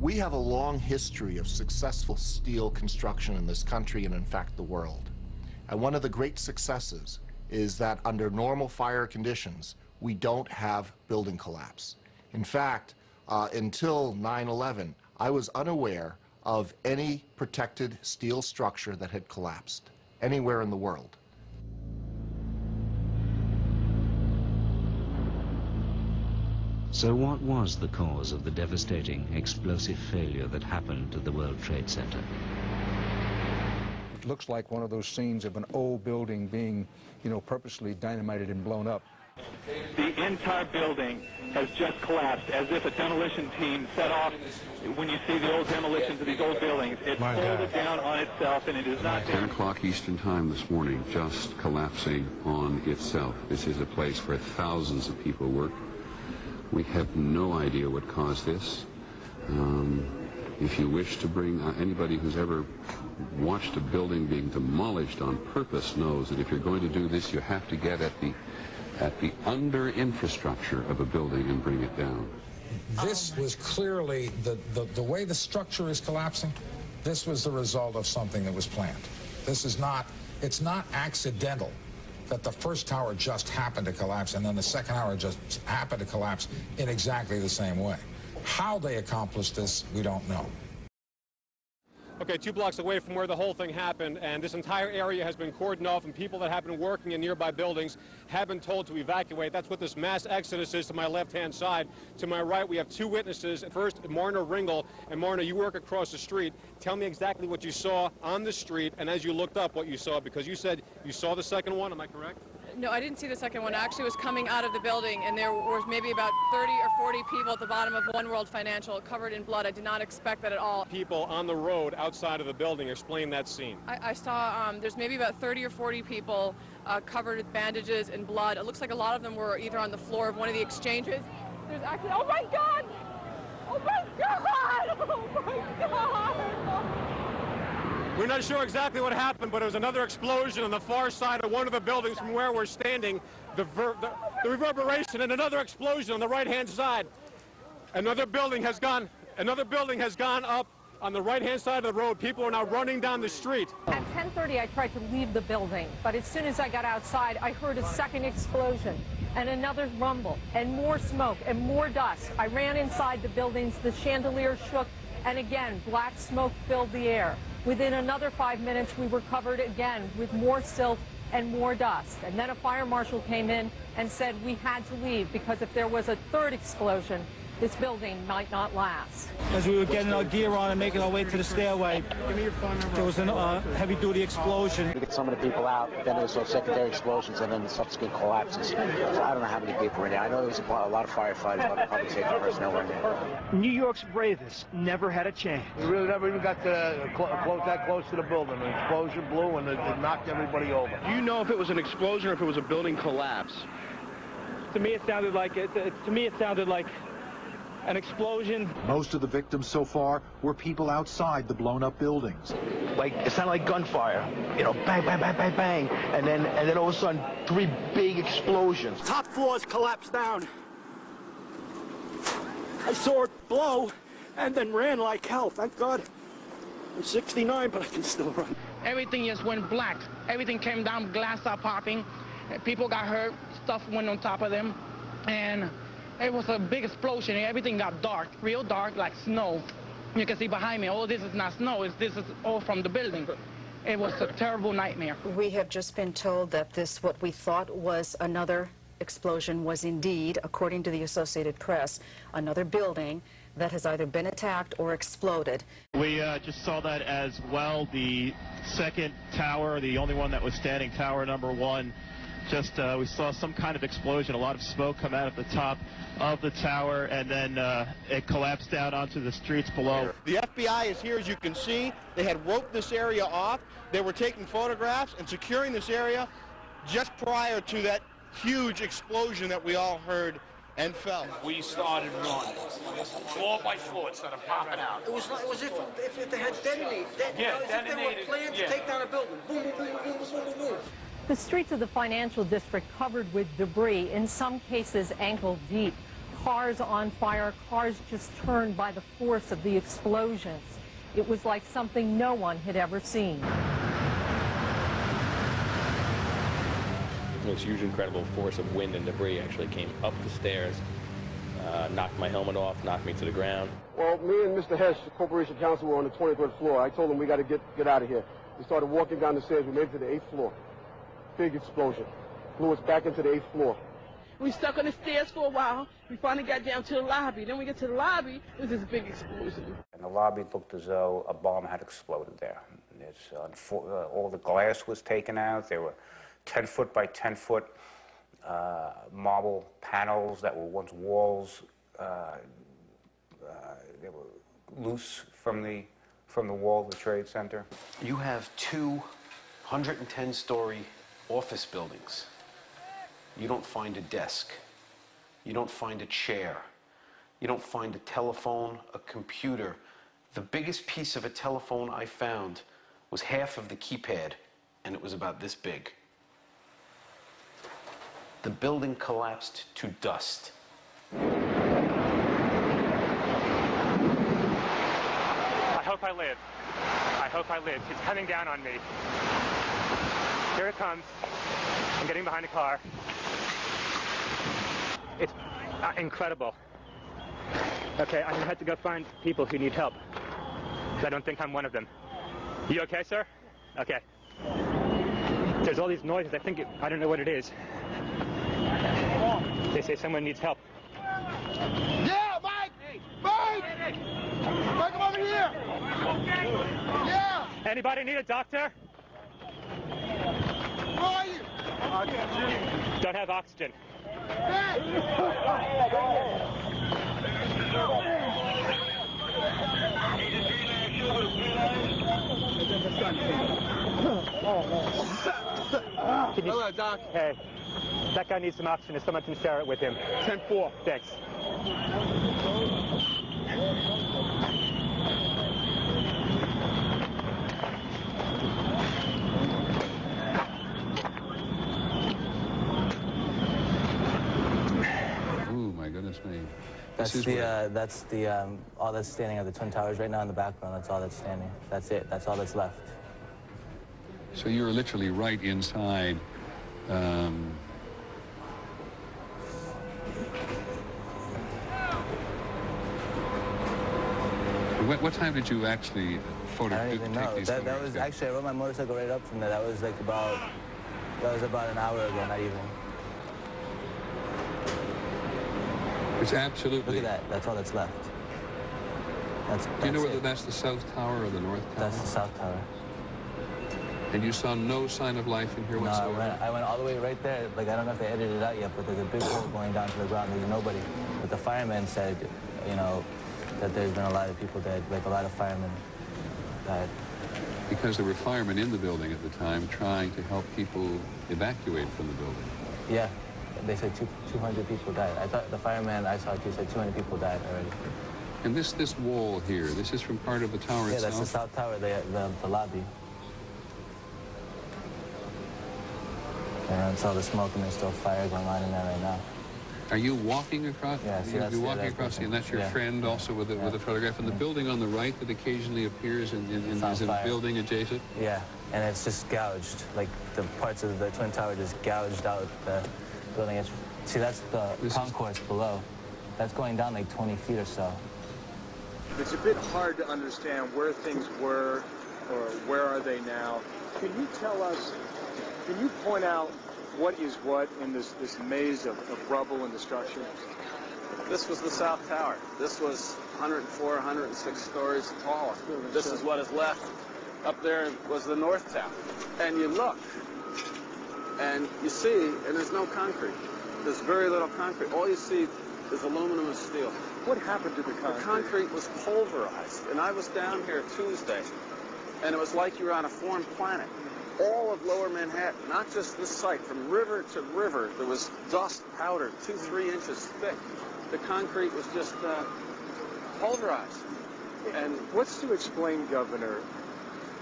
We have a long history of successful steel construction in this country and, in fact, the world. And one of the great successes is that under normal fire conditions, we don't have building collapse. In fact, until 9/11, I was unaware of any protected steel structure that had collapsed anywhere in the world. So what was the cause of the devastating explosive failure that happened at the World Trade Center? It looks like one of those scenes of an old building being, purposely dynamited and blown up. The entire building has just collapsed, as if a demolition team set off. When you see the old demolitions of these old buildings, it's folded down on itself, and it is not... 10 o'clock Eastern Time this morning, just collapsing on itself. This is a place where thousands of people work. We have no idea what caused this. If you wish to bring anybody who's ever watched a building being demolished on purpose knows that if you're going to do this, you have to get at the under infrastructure of a building and bring it down. This was clearly the way the structure is collapsing. This was the result of something that was planned. It's not accidental that the first tower just happened to collapse and then the second tower just happened to collapse in exactly the same way. How they accomplished this, we don't know. Okay, 2 blocks away from where the whole thing happened, and this entire area has been cordoned off, and people that have been working in nearby buildings have been told to evacuate. That's what this mass exodus is to my left-hand side. To my right, we have 2 witnesses. First, Marna Ringel. And Marna, you work across the street. Tell me exactly what you saw on the street, and as you looked up, what you saw, because you said you saw the second one. Am I correct? No, I didn't see the second one. I actually was coming out of the building, and there was maybe about 30 or 40 people at the bottom of One World Financial covered in blood. I did not expect that at all. People on the road outside of the building. Explain that scene. I saw there's maybe about 30 or 40 people covered with bandages and blood. It looks like a lot of them were either on the floor of one of the exchanges. There's actually, oh my God! Oh my God! Oh my God! We're not sure exactly what happened, but it was another explosion on the far side of one of the buildings from where we're standing. The reverberation and another explosion on the right-hand side. Another building has gone up on the right-hand side of the road. People are now running down the street. At 10:30, I tried to leave the building, but as soon as I got outside, I heard a second explosion and another rumble and more smoke and more dust. I ran inside the buildings, the chandelier shook, and again, black smoke filled the air. Within another 5 minutes, we were covered again with more silt and more dust. And then a fire marshal came in and said we had to leave because if there was a third explosion, this building might not last. As we were getting our gear on and making our way to the stairway, there was a heavy-duty explosion. We get some of the people out, then there's those secondary explosions, and then the subsequent collapses. So I don't know how many people were in there. I know there was a lot of firefighters, a lot of public safety personnel were in there. New York's bravest never had a chance. We really never even got that close to the building. An explosion blew and it knocked everybody over. Do you know if it was an explosion or if it was a building collapse? To me, it sounded like an explosion. Most of the victims so far were people outside the blown-up buildings. Like, it sounded like gunfire. Bang, bang, bang, bang, bang. And then all of a sudden, 3 big explosions. Top floors collapsed down. I saw it blow and then ran like hell. Thank God. I'm 69, but I can still run. Everything just went black. Everything came down, glass started popping. People got hurt, stuff went on top of them. And it was a big explosion. Everything got dark, real dark, like snow. You can see behind me, all this is not snow, this is all from the building. It was a terrible nightmare. We have just been told that what we thought was another explosion was indeed, according to the Associated Press, another building that has either been attacked or exploded. We just saw that as well. The second tower, the only one that was standing, tower number 1, we saw some kind of explosion, a lot of smoke come out at the top of the tower, and then it collapsed down onto the streets below. The FBI is here, as you can see. They had roped this area off. They were taking photographs and securing this area just prior to that huge explosion that we all heard and felt. We started running, floor by floor, it started popping out. It was if they had detonated. If they were planned to take down a building. Boom, boom, boom, boom, boom, boom, boom. The streets of the financial district covered with debris, in some cases ankle deep. cars on fire, cars just turned by the force of the explosions. It was like something no one had ever seen. This huge, incredible force of wind and debris actually came up the stairs, knocked my helmet off, knocked me to the ground. Well, me and Mr. Hesh, the Corporation Counsel, were on the 23rd floor. I told him we got to get out of here. We started walking down the stairs. We made it to the 8th floor. Big explosion. Blew us back into the 8th floor. We stuck on the stairs for a while. We finally got down to the lobby. Then we get to the lobby, there's this big explosion. And the lobby looked as though a bomb had exploded there. All the glass was taken out. There were 10-foot by 10-foot marble panels that were once walls. They were loose from the wall of the Trade Center. You have 2 110-story office buildings. You don't find a desk. You don't find a chair. You don't find a telephone, a computer. The biggest piece of a telephone I found was half of the keypad, and it was about this big. The building collapsed to dust. I hope I live. I hope I live. It's coming down on me. Here it comes. I'm getting behind a car. It's incredible. Okay, I'm gonna have to go find people who need help. I don't think I'm one of them. You okay, sir? Okay. There's all these noises. I don't know what it is. They say someone needs help. Yeah, Mike! Mike! Mike, come over here! Yeah! Anybody need a doctor? Where are you? Don't have oxygen. Hello, Doc. Hey, that guy needs some oxygen. If someone can share it with him. 10-4. Thanks. Goodness me. That's all that's standing at the Twin Towers right now in the background. That's all that's standing. That's it. That's all that's left. So you're literally right inside. What time did you actually photograph? I don't even know. That was actually, I rode my motorcycle right up from there. That was about an hour ago, not even. It's absolutely... Look at that. That's all that's left. Do you know whether that's the South Tower or the North Tower? That's the South Tower. And you saw no sign of life in here whatsoever? No, I went all the way right there. Like, I don't know if they edited it out yet, but there's a big hole going down to the ground. There's nobody. But the firemen said, you know, that there's been a lot of people dead, like a lot of firemen died. Because there were firemen in the building at the time trying to help people evacuate from the building. Yeah. They said 200 people died. I thought the fireman I saw too said 200 people died already. And this wall here, this is from part of the tower itself? Yeah, that's the South Tower, the lobby. And it's all the smoke and there's still fire going on in there right now. Are you walking across? Yeah, see, you're walking across, and that's your friend also with a photograph. And the building on the right that occasionally appears is a building adjacent? Yeah, and it's just gouged. Like the parts of the Twin Tower just gouged out the building. See, that's the concourse below. That's going down like 20 feet or so. It's a bit hard to understand where things were or where are they now. Can you tell us, can you point out what is what in this maze of rubble and destruction? This was the South Tower. This was 104, 106 stories tall. This is what is left. Up there was the North Tower. And you look, and you see, and there's no concrete. There's very little concrete. All you see is aluminum and steel. What happened to the concrete? The concrete was pulverized. And I was down here Tuesday, and it was like you were on a foreign planet. All of Lower Manhattan, not just this site, from river to river, there was dust, powder, 2-3 inches thick. The concrete was just pulverized. And what's to explain, Governor,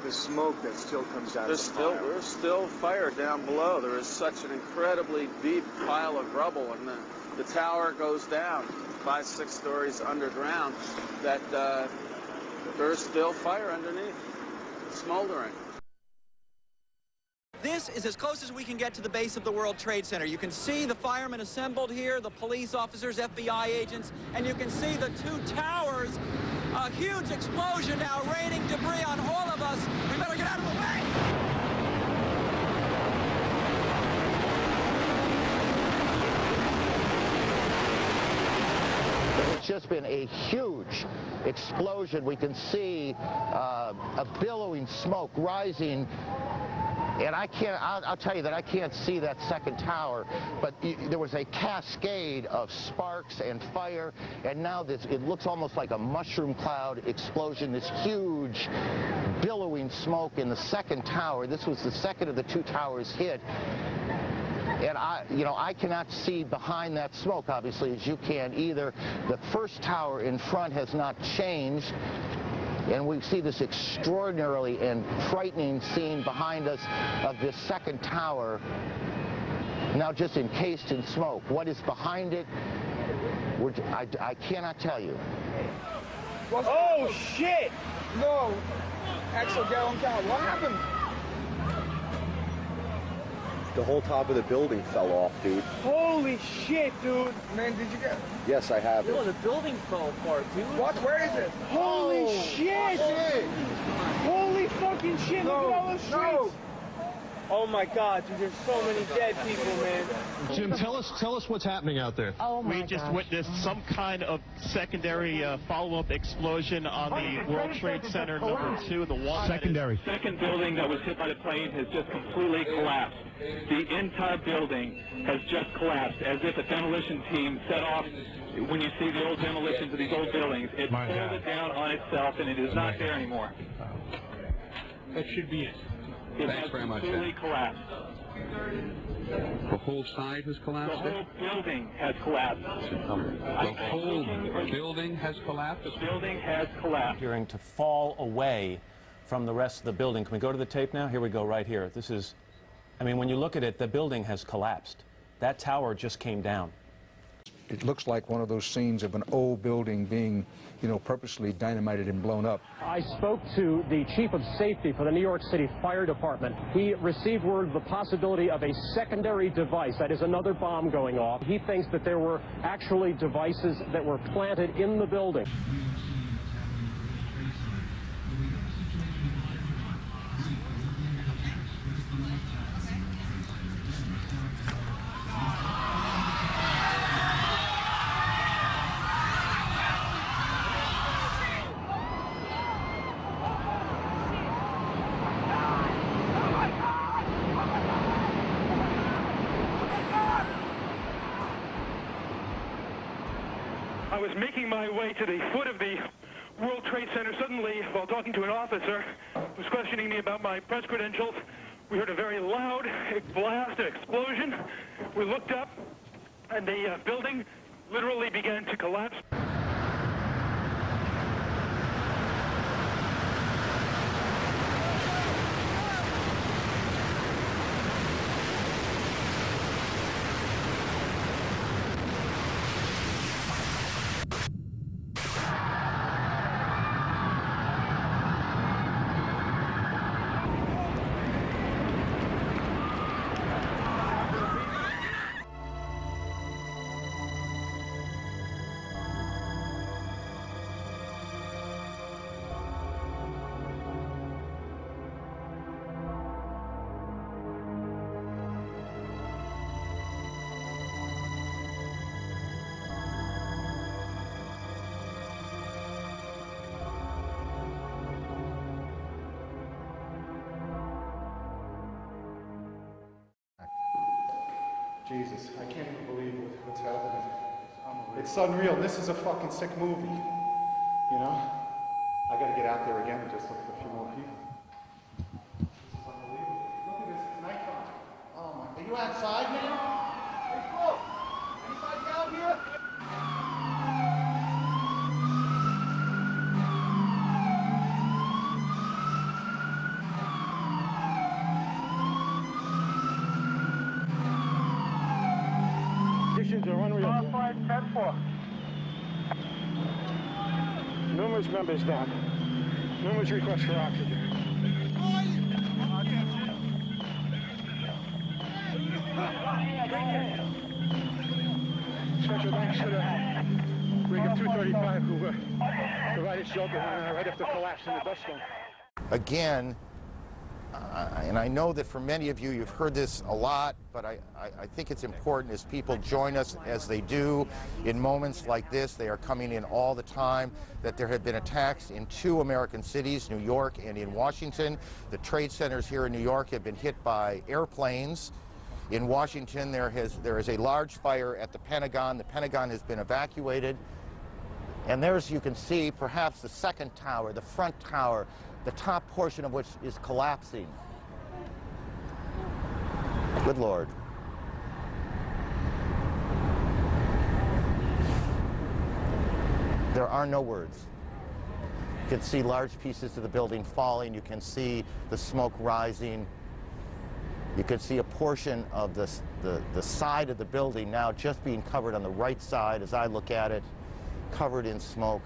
the smoke that still comes out of the fire? There's still fire down below. There is such an incredibly deep pile of rubble, and the tower goes down. 5, 6 stories underground, that there's still fire underneath, smoldering. This is as close as we can get to the base of the World Trade Center. You can see the firemen assembled here, the police officers, FBI agents, and you can see the two towers. A huge explosion now, raining debris on all of us. We better get out of the way! It's just been a huge explosion. We can see a billowing smoke rising. And I'll tell you that I can't see that second tower, but there was a cascade of sparks and fire, and now it looks almost like a mushroom cloud explosion, this huge billowing smoke in the second tower. This was the second of the two towers hit. And I cannot see behind that smoke, obviously, as you can either. The first tower in front has not changed. And we see this extraordinarily and frightening scene behind us of this second tower, now just encased in smoke. What is behind it, I cannot tell you. Oh, shit! No! Axel, get on down. What happened? The whole top of the building fell off, dude. Holy shit, dude! Man, did you get... Yes, I have it. Oh, the building fell apart, dude. What? Where is it? Holy shit! Holy fucking shit! Look at all those streets! No. Oh my God, dude, there's so many dead people, man. Jim, tell us what's happening out there. Oh my We just gosh. witnessed some kind of secondary follow-up explosion on the World Trade Center #2, the one. Secondary. The second building that was hit by the plane has just completely collapsed. The entire building has just collapsed, as if a demolition team set off. When you see the old demolitions of these old buildings, it folded down on itself, and it is not there anymore. That should be it. It Thanks has very much, completely collapsed. The whole side has collapsed? The whole building has collapsed. The whole building has collapsed? The building has collapsed. Appearing to fall away from the rest of the building. Can we go to the tape now? Here we go, right here. This is, I mean, when you look at it, the building has collapsed. That tower just came down. It looks like one of those scenes of an old building being, purposely dynamited and blown up. I spoke to the chief of safety for the New York City Fire Department. He received word of the possibility of a secondary device, that is another bomb going off. He thinks that there were actually devices that were planted in the building. I was making my way to the foot of the World Trade Center. Suddenly, while talking to an officer who was questioning me about my press credentials, we heard a very loud blast, an explosion. We looked up, and the building literally began to collapse. Jesus, I can't even believe what's happening. It's unreal. This is a fucking sick movie. I gotta get out there again and just look for a few more people. This is unbelievable. Look at this, it's nighttime. Oh my, are you outside now? Hey, look! Anybody out here? Conditions are unreal. 5, 10-4. those members down. Numerous requests for oxygen. Special thanks to the rig of 235 who provided shelter right after the collapse in the dust storm. Again, and I know that for many of you, you've heard this a lot, but I think it's important as people join us as they do in moments like this. They are coming in all the time, that there have been attacks in 2 American cities, New York and in Washington. The trade centers here in New York have been hit by airplanes. In Washington, there is a large fire at the Pentagon. The Pentagon has been evacuated. And there's, you can see, perhaps the second tower, the front tower, the top portion of which is collapsing. Good Lord. There are no words. You can see large pieces of the building falling. You can see the smoke rising. You can see a portion of the side of the building now just being covered on the right side as I look at it, covered in smoke.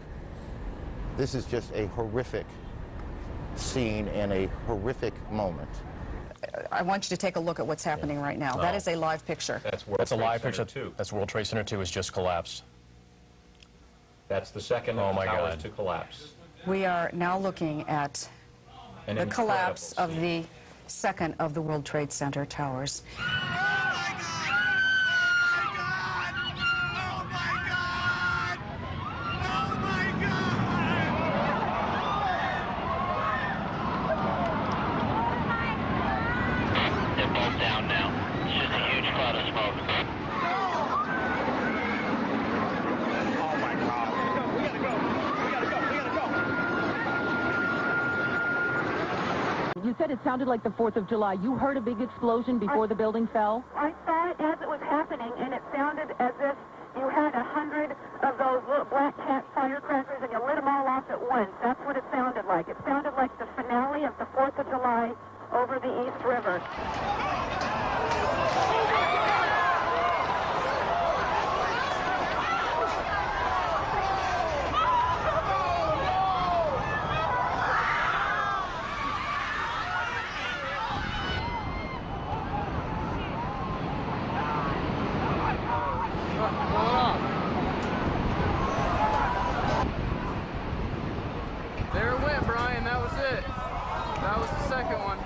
This is just a horrific scene and a horrific moment. I want you to take a look at what's happening right now. That is a live picture. That's a live picture too. That's World Trade Center 2 has just collapsed. That's the second of the towers to collapse. We are now looking at the collapse of the second of the World Trade Center towers. You said it sounded like the 4th of July. You heard a big explosion before the building fell? I saw it as it was happening, and it sounded as if you had 100 of those little black cat firecrackers and you lit them all off at once. That's what it sounded like. It sounded like the finale of the 4th of July over the East River. There it went, Brian. That was it. That was the second one.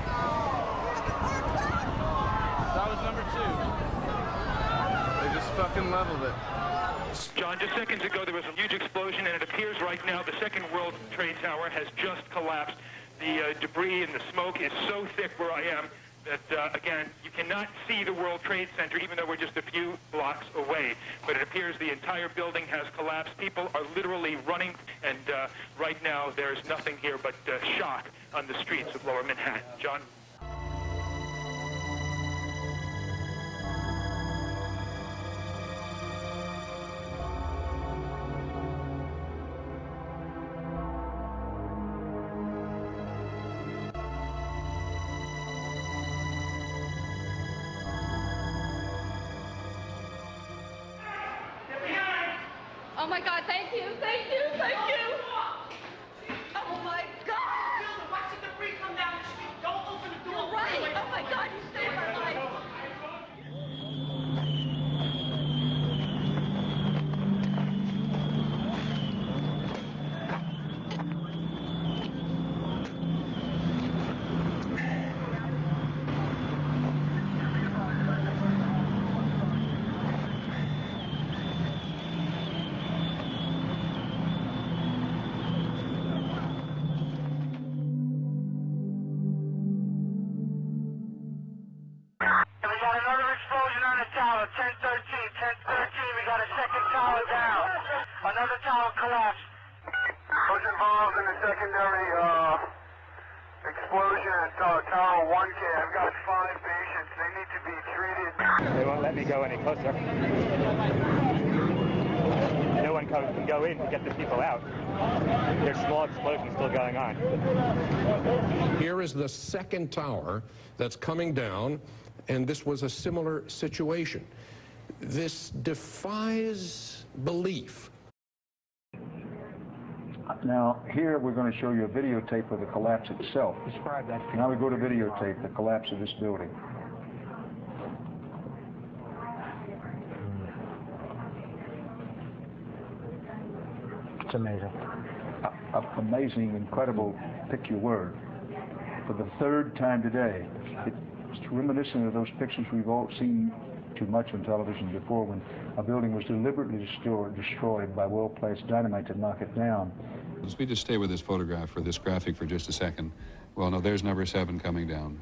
That was number 2. They just fucking leveled it. John, just seconds ago there was a huge explosion, and it appears right now the second World Trade Tower has just collapsed. The debris and the smoke is so thick where I am that, again, you cannot see the World Trade Center, even though we're just a few blocks away. But it appears the entire building has collapsed. People are literally running, and right now there's nothing here but shock on the streets of Lower Manhattan. John? Oh my God, thank you, thank you, thank you. Oh my God. Watch the debris come down the street. Don't open the door. You're right. Oh my God, you saved my life. Another tower collapsed. Who's involved in the secondary explosion at Tower 1K? I've got 5 patients. They need to be treated. They won't let me go any closer. No one can go in to get the people out. There's small explosions still going on. Here is the second tower that's coming down, and this was a similar situation. This defies belief. Now, here we're going to show you a videotape of the collapse itself. Describe that. Now we go to videotape, the collapse of this building. It's amazing. Amazing, incredible, pick your word. For the third time today, it's reminiscent of those pictures we've all seen too much on television before, when a building was deliberately destroyed by well-placed dynamite to knock it down. Let's we just stay with this photograph or this graphic for just a second. Well, no, there's number 7 coming down.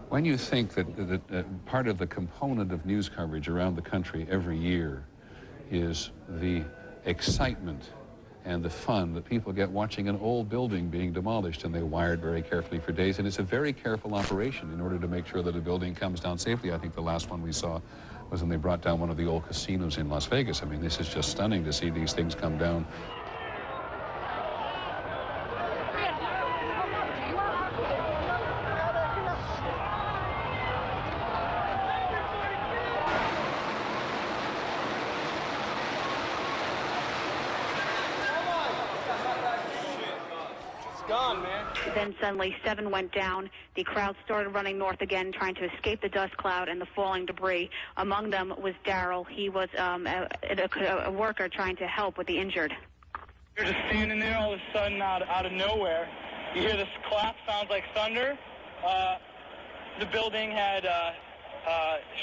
When you think that part of the component of news coverage around the country every year is the excitement and the fun that people get watching an old building being demolished, and they wire it very carefully for days, and it's a very careful operation in order to make sure that a building comes down safely. I think the last one we saw was when they brought down one of the old casinos in Las Vegas. I mean, this is just stunning to see these things come down. Then suddenly 7 went down. The crowd started running north again, trying to escape the dust cloud and the falling debris. Among them was Daryl. He was a worker trying to help with the injured. You're just standing there all of a sudden out of nowhere. You hear this clap, sounds like thunder. The building had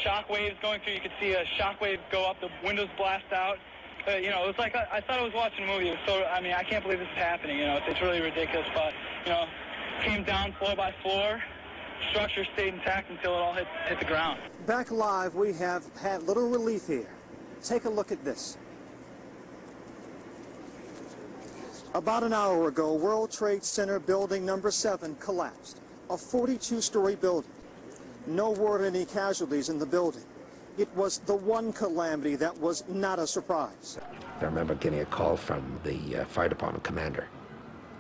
shock waves going through. You could see a shock wave go up, the windows blast out. You know, it was like I thought I was watching a movie. It was so, I mean, I can't believe this is happening. You know, it's really ridiculous. But, you know, came down floor by floor. Structure stayed intact until it all hit the ground. Back live, we have had little relief here. Take a look at this. About an hour ago, World Trade Center building number 7 collapsed. A 42-story building. No word of any casualties in the building. It was the one calamity that was not a surprise. I remember getting a call from the fire department commander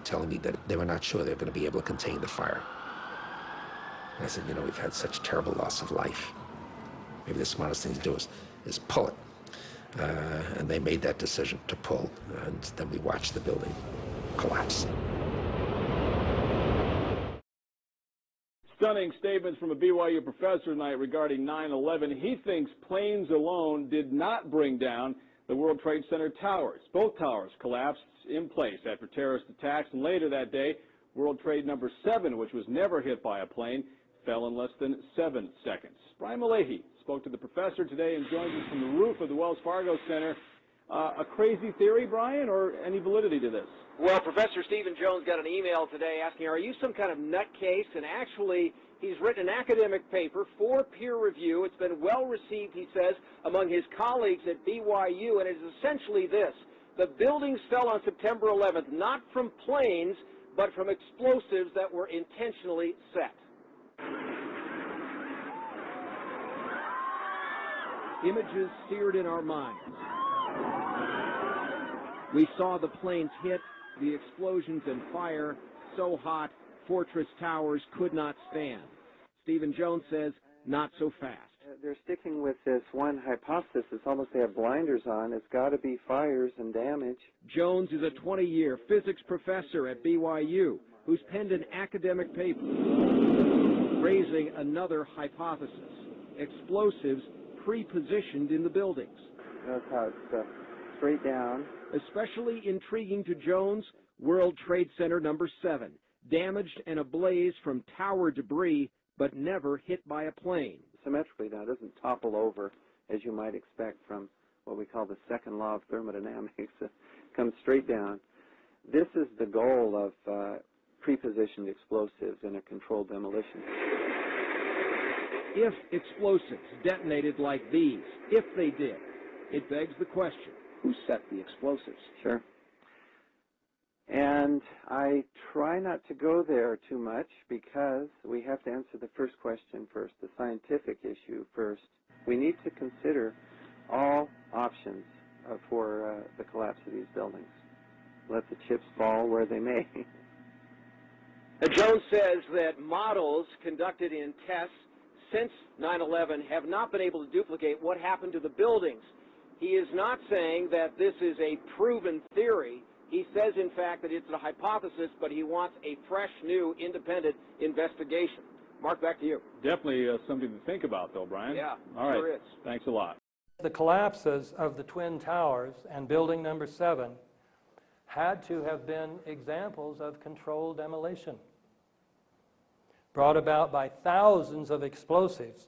telling me that they were not sure they were going to be able to contain the fire. And I said, you know, we've had such terrible loss of life. Maybe the smartest thing to do is pull it. And they made that decision to pull, and then we watched the building collapse. Stunning statements from a BYU professor tonight regarding 9/11. He thinks planes alone did not bring down the World Trade Center towers. Both towers collapsed in place after terrorist attacks, and later that day, World Trade number 7, which was never hit by a plane, fell in less than 7 seconds. Brian Malahy spoke to the professor today and joins us from the roof of the Wells Fargo Center. A crazy theory, Brian, or any validity to this? Well, Professor Stephen Jones got an email today asking, are you some kind of nutcase? And actually, he's written an academic paper for peer review. It's been well received, he says, among his colleagues at BYU, and it is essentially this. The buildings fell on September 11th, not from planes, but from explosives that were intentionally set. Images seared in our minds. We saw the planes hit, the explosions and fire, so hot, Fortress Towers could not stand. Stephen Jones says, not so fast. They're sticking with this one hypothesis. It's almost they have blinders on. It's got to be fires and damage. Jones is a 20-year physics professor at BYU who's penned an academic paper raising another hypothesis. Explosives pre-positioned in the buildings. Notice how it's straight down. Especially intriguing to Jones, World Trade Center number 7, damaged and ablaze from tower debris, but never hit by a plane. Symmetrically now, it doesn't topple over, as you might expect from what we call the second law of thermodynamics. It comes straight down. This is the goal of pre-positioned explosives in a controlled demolition. If explosives detonated like these, if they did, it begs the question, who set the explosives? Sure. And I try not to go there too much because we have to answer the first question first, the scientific issue first. We need to consider all options for the collapse of these buildings. Let the chips fall where they may. Jones says that models conducted in tests since 9/11 have not been able to duplicate what happened to the buildings. He is not saying that this is a proven theory. He says, in fact, that it's a hypothesis, but he wants a fresh, new, independent investigation. Mark, back to you. Definitely something to think about, though, Brian. Yeah, all right. sure is. Thanks a lot. The collapses of the Twin Towers and Building Number 7 had to have been examples of controlled demolition, brought about by thousands of explosives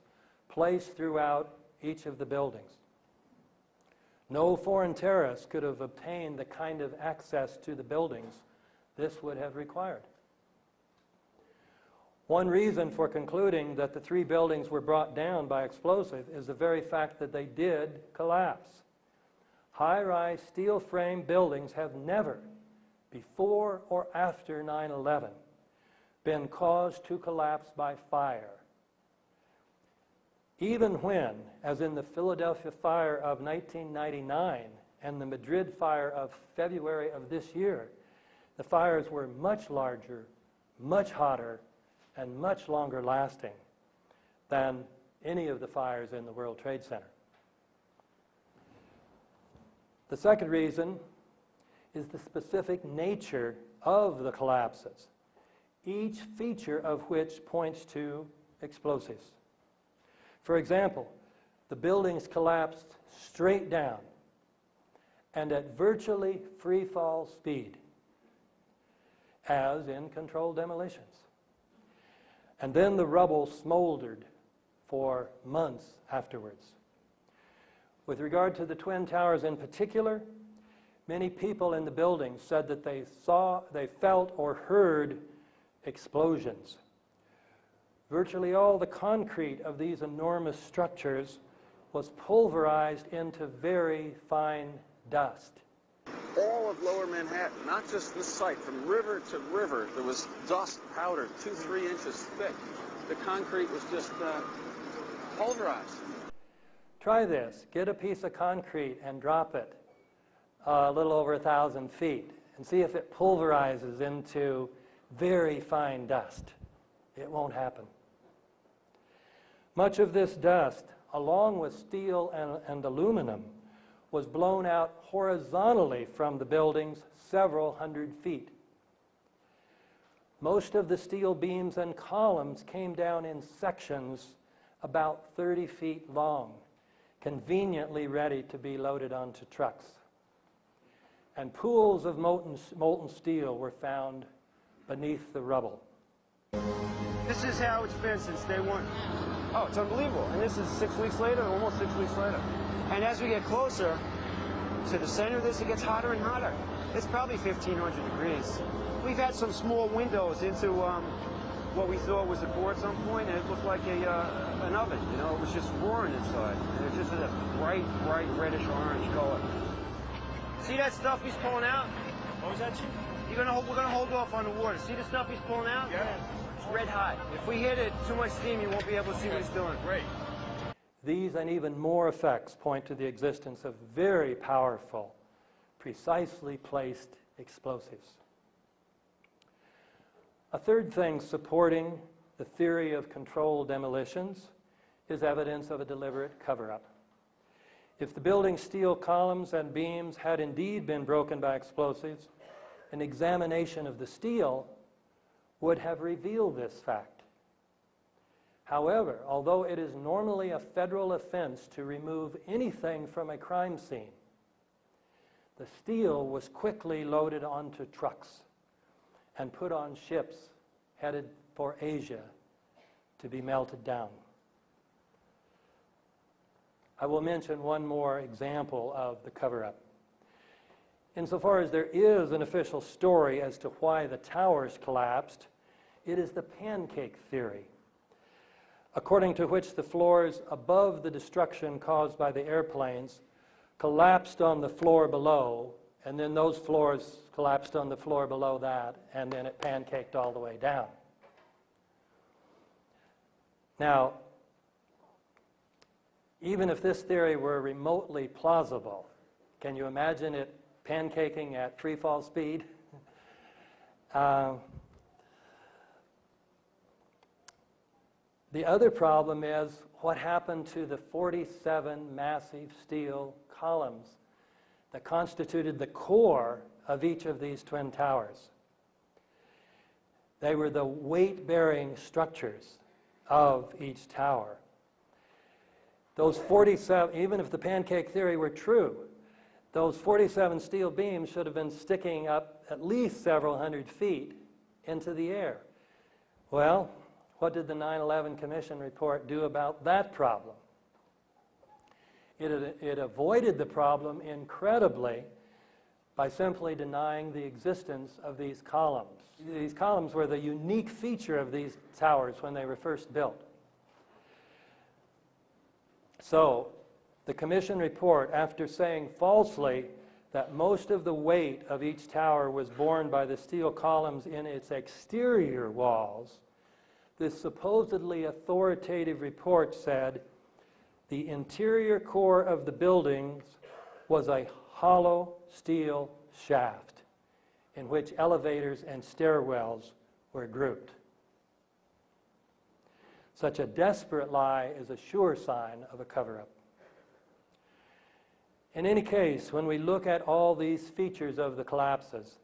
placed throughout each of the buildings. No foreign terrorists could have obtained the kind of access to the buildings this would have required. One reason for concluding that the 3 buildings were brought down by explosive is the very fact that they did collapse. High-rise steel frame buildings have never, before or after 9/11, been caused to collapse by fire. Even when, as in the Philadelphia fire of 1999 and the Madrid fire of February of this year, the fires were much larger, much hotter, and much longer lasting than any of the fires in the World Trade Center. The second reason is the specific nature of the collapses, each feature of which points to explosives. For example, the buildings collapsed straight down and at virtually free fall speed, as in controlled demolitions. And then the rubble smoldered for months afterwards. With regard to the Twin Towers in particular, many people in the building said that they felt or heard explosions. Virtually all the concrete of these enormous structures was pulverized into very fine dust. All of Lower Manhattan, not just this site, from river to river, there was dust powder 2-3 inches thick. The concrete was just pulverized. Try this. Get a piece of concrete and drop it a little over 1,000 feet and see if it pulverizes into very fine dust. It won't happen. Much of this dust, along with steel and aluminum, was blown out horizontally from the buildings several hundred feet. Most of the steel beams and columns came down in sections about 30 feet long, conveniently ready to be loaded onto trucks. And pools of molten steel were found beneath the rubble. This is how it's been since day one. Oh, it's unbelievable. And this is 6 weeks later, almost 6 weeks later. And as we get closer to the center of this, it gets hotter and hotter. It's probably 1,500 degrees. We've had some small windows into what we thought was a core at some point, and it looked like an oven. You know, it was just roaring inside. And it just had a bright, bright reddish orange color. See that stuff he's pulling out? What was that, Chief? We're gonna hold off on the water. See the stuff he's pulling out? Yeah. It's red hot. If we hit it too much steam, you won't be able to see what he's doing. Great. These and even more effects point to the existence of very powerful, precisely placed explosives. A third thing supporting the theory of controlled demolitions is evidence of a deliberate cover-up. If the building's steel columns and beams had indeed been broken by explosives, an examination of the steel would have revealed this fact. However, although it is normally a federal offense to remove anything from a crime scene, the steel was quickly loaded onto trucks and put on ships headed for Asia to be melted down. I will mention one more example of the cover-up. Insofar as there is an official story as to why the towers collapsed, it is the pancake theory, according to which the floors above the destruction caused by the airplanes collapsed on the floor below, and then those floors collapsed on the floor below that, and then it pancaked all the way down. Now, even if this theory were remotely plausible, can you imagine it pancaking at free fall speed? The other problem is what happened to the 47 massive steel columns that constituted the core of each of these twin towers. They were the weight-bearing structures of each tower. Those 47, even if the pancake theory were true, those 47 steel beams should have been sticking up at least several hundred feet into the air. Well, what did the 9/11 Commission report do about that problem? It avoided the problem incredibly by simply denying the existence of these columns. These columns were the unique feature of these towers when they were first built. So, the Commission report, after saying falsely that most of the weight of each tower was borne by the steel columns in its exterior walls, this supposedly authoritative report said the interior core of the buildings was a hollow steel shaft in which elevators and stairwells were grouped. Such a desperate lie is a sure sign of a cover-up. In any case, when we look at all these features of the collapses,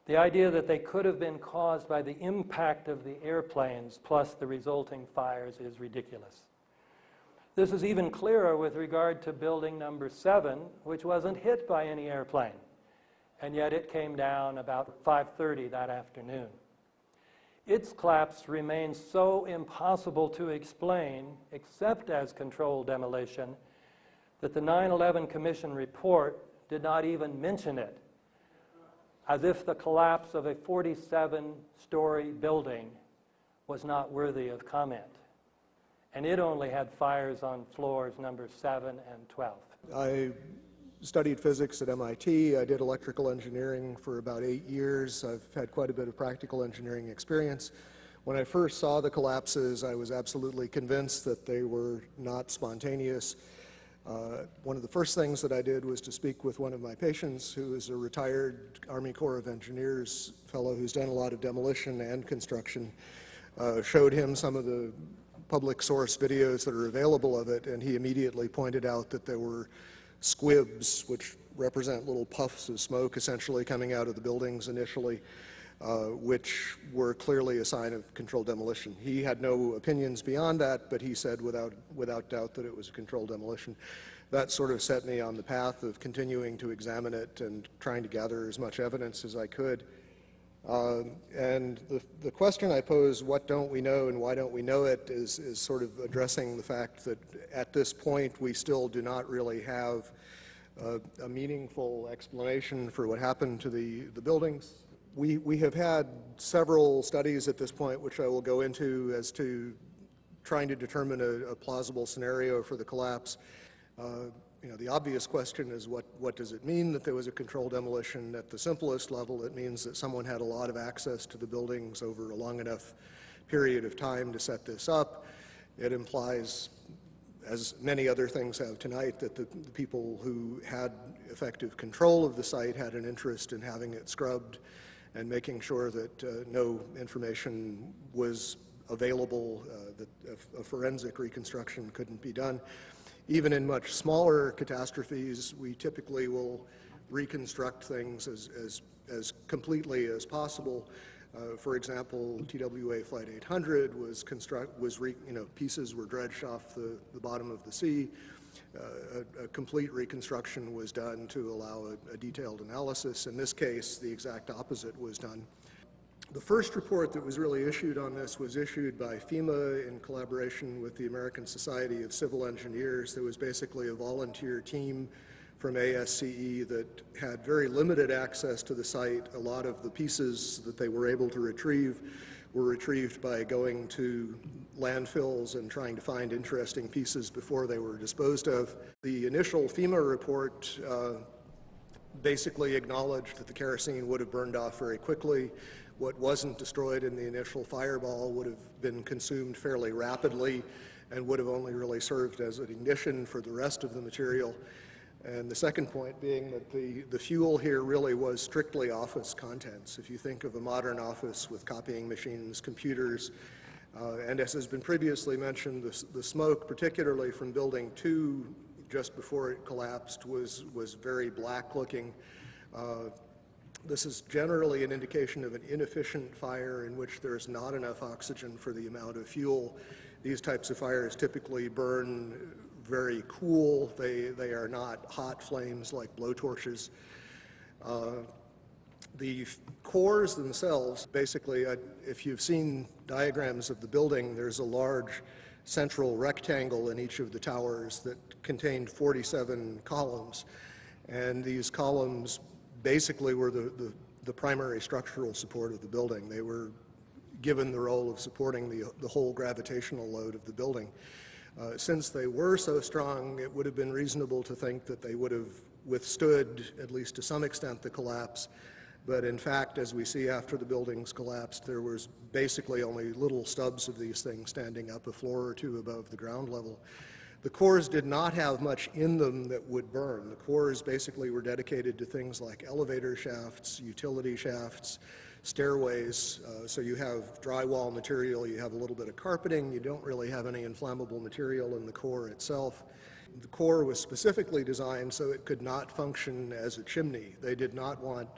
the idea that they could have been caused by the impact of the airplanes plus the resulting fires is ridiculous. This is even clearer with regard to building number 7, which wasn't hit by any airplane, and yet it came down about 5:30 that afternoon. Its collapse remains so impossible to explain, except as controlled demolition, that the 9/11 Commission report did not even mention it, as if the collapse of a 47-story building was not worthy of comment. And it only had fires on floors number 7 and 12. I studied physics at MIT. I did electrical engineering for about 8 years. I've had quite a bit of practical engineering experience. When I first saw the collapses, I was absolutely convinced that they were not spontaneous. One of the first things that I did was to speak with one of my patients, who is a retired Army Corps of Engineers fellow who's done a lot of demolition and construction. Showed him some of the public source videos that are available of it, and he immediately pointed out that there were squibs, which represent little puffs of smoke essentially coming out of the buildings initially, which were clearly a sign of controlled demolition. He had no opinions beyond that, but he said without doubt that it was a controlled demolition. That sort of set me on the path of continuing to examine it and trying to gather as much evidence as I could. And the question I pose, what don't we know and why don't we know it, is sort of addressing the fact that at this point we still do not really have a meaningful explanation for what happened to the buildings. We have had several studies at this point, which I will go into, as to trying to determine a plausible scenario for the collapse. The obvious question is what does it mean that there was a controlled demolition? At the simplest level, it means that someone had a lot of access to the buildings over a long enough period of time to set this up. It implies, as many other things have tonight, that the people who had effective control of the site had an interest in having it scrubbed and making sure that no information was available, that a forensic reconstruction couldn't be done. Even in much smaller catastrophes, we typically will reconstruct things as completely as possible. For example, TWA Flight 800 pieces were dredged off the bottom of the sea. A complete reconstruction was done to allow a detailed analysis. In this case, the exact opposite was done. The first report that was really issued on this was issued by FEMA in collaboration with the American Society of Civil Engineers. There was basically a volunteer team from ASCE that had very limited access to the site. A lot of the pieces that they were able to retrieve were retrieved by going to landfills and trying to find interesting pieces before they were disposed of. The initial FEMA report basically acknowledged that the kerosene would have burned off very quickly. What wasn't destroyed in the initial fireball would have been consumed fairly rapidly and would have only really served as an ignition for the rest of the material. And the second point being that the fuel here really was strictly office contents. If you think of a modern office with copying machines, computers, And as has been previously mentioned, the smoke, particularly from building 2 just before it collapsed, was very black looking. This is generally an indication of an inefficient fire in which there's not enough oxygen for the amount of fuel. These types of fires typically burn very cool. They are not hot flames like blowtorches. The cores themselves, basically, if you've seen diagrams of the building, there's a large central rectangle in each of the towers that contained 47 columns. And these columns basically were the primary structural support of the building. They were given the role of supporting the whole gravitational load of the building. Since they were so strong, it would have been reasonable to think that they would have withstood, at least to some extent, the collapse. But in fact, as we see after the buildings collapsed, there was basically only little stubs of these things standing up a floor or 2 above the ground level. The cores did not have much in them that would burn. The cores basically were dedicated to things like elevator shafts, utility shafts, stairways. So you have drywall material, you have a little bit of carpeting, you don't really have any inflammable material in the core itself. The core was specifically designed so it could not function as a chimney. They did not want,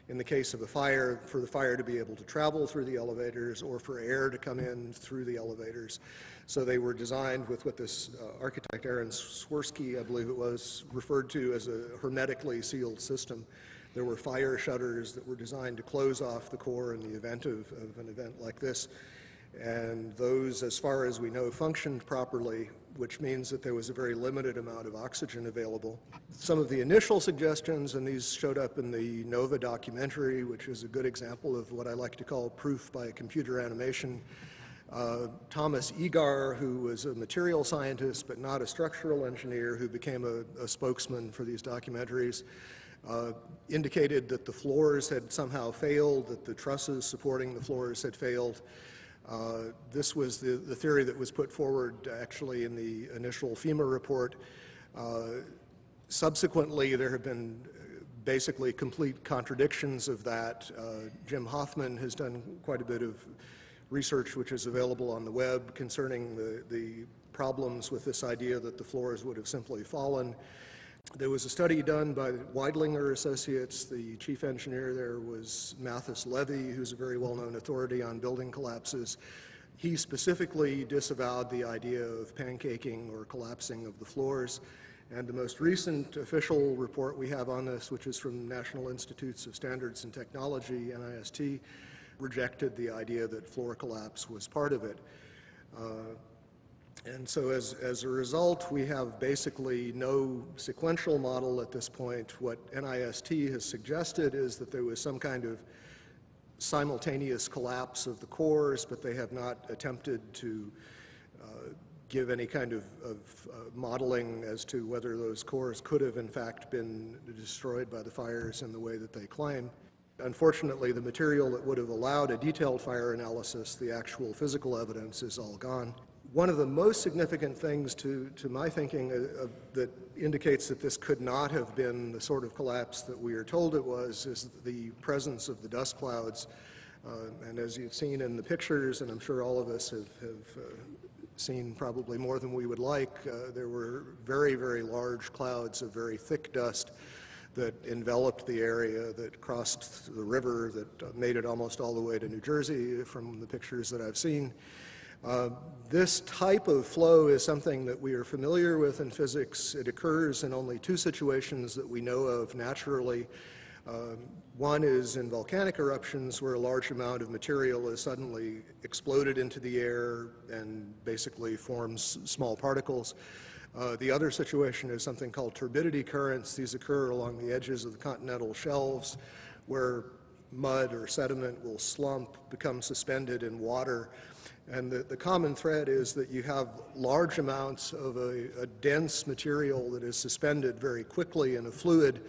in the case of a fire, for the fire to be able to travel through the elevators or for air to come in through the elevators. So they were designed with what this architect Aaron Swirsky, I believe it was, referred to as a hermetically sealed system. There were fire shutters that were designed to close off the core in the event of an event like this. And those, as far as we know, functioned properly, which means that there was a very limited amount of oxygen available. Some of the initial suggestions, and these showed up in the NOVA documentary, which is a good example of what I like to call proof by computer animation. Thomas Egar, who was a material scientist but not a structural engineer, who became a spokesman for these documentaries, indicated that the floors had somehow failed, that the trusses supporting the floors had failed. This was the theory that was put forward actually in the initial FEMA report. Subsequently, there have been basically complete contradictions of that. Jim Hoffman has done quite a bit of research which is available on the web concerning the problems with this idea that the floors would have simply fallen. There was a study done by Weidlinger Associates. The chief engineer there was Mathis Levy, who's a very well-known authority on building collapses. He specifically disavowed the idea of pancaking or collapsing of the floors. And the most recent official report we have on this, which is from National Institutes of Standards and Technology, NIST, rejected the idea that floor collapse was part of it. And so as a result, we have basically no sequential model at this point. What NIST has suggested is that there was some kind of simultaneous collapse of the cores, but they have not attempted to give any kind of modeling as to whether those cores could have in fact been destroyed by the fires in the way that they claim. Unfortunately, the material that would have allowed a detailed fire analysis, the actual physical evidence, is all gone. One of the most significant things to my thinking that indicates that this could not have been the sort of collapse that we are told it was is the presence of the dust clouds. And as you've seen in the pictures, and I'm sure all of us have seen probably more than we would like, there were very, very large clouds of very thick dust that enveloped the area, that crossed the river, that made it almost all the way to New Jersey from the pictures that I've seen. This type of flow is something that we are familiar with in physics. It occurs in only 2 situations that we know of naturally. One is in volcanic eruptions, where a large amount of material is suddenly exploded into the air and basically forms small particles. The other situation is something called turbidity currents. These occur along the edges of the continental shelves, where mud or sediment will slump, become suspended in water. And the common thread is that you have large amounts of a dense material that is suspended very quickly in a fluid,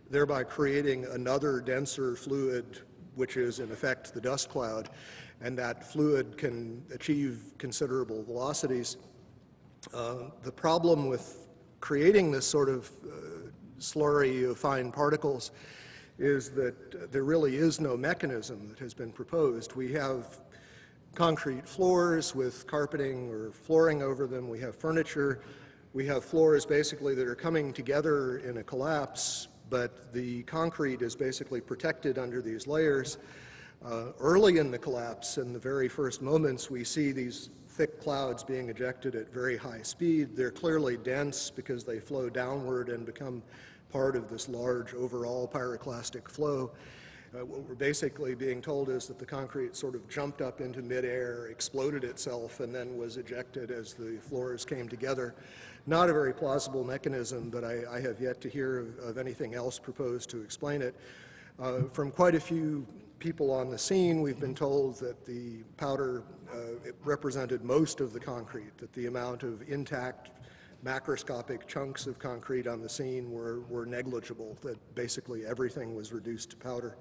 thereby creating another denser fluid, which is in effect the dust cloud. And that fluid can achieve considerable velocities. The problem with creating this sort of slurry of fine particles is that there really is no mechanism that has been proposed. We have concrete floors with carpeting or flooring over them. We have furniture. We have floors basically that are coming together in a collapse, but the concrete is basically protected under these layers. Early in the collapse, in the very first moments, we see these thick clouds being ejected at very high speed. They're clearly dense because they flow downward and become part of this large overall pyroclastic flow. What we're basically being told is that the concrete sort of jumped up into midair, exploded itself, and then was ejected as the floors came together. Not a very plausible mechanism, but I have yet to hear of anything else proposed to explain it. From quite a few people on the scene, we've been told that the powder it represented most of the concrete, that the amount of intact macroscopic chunks of concrete on the scene were negligible, that basically everything was reduced to powder.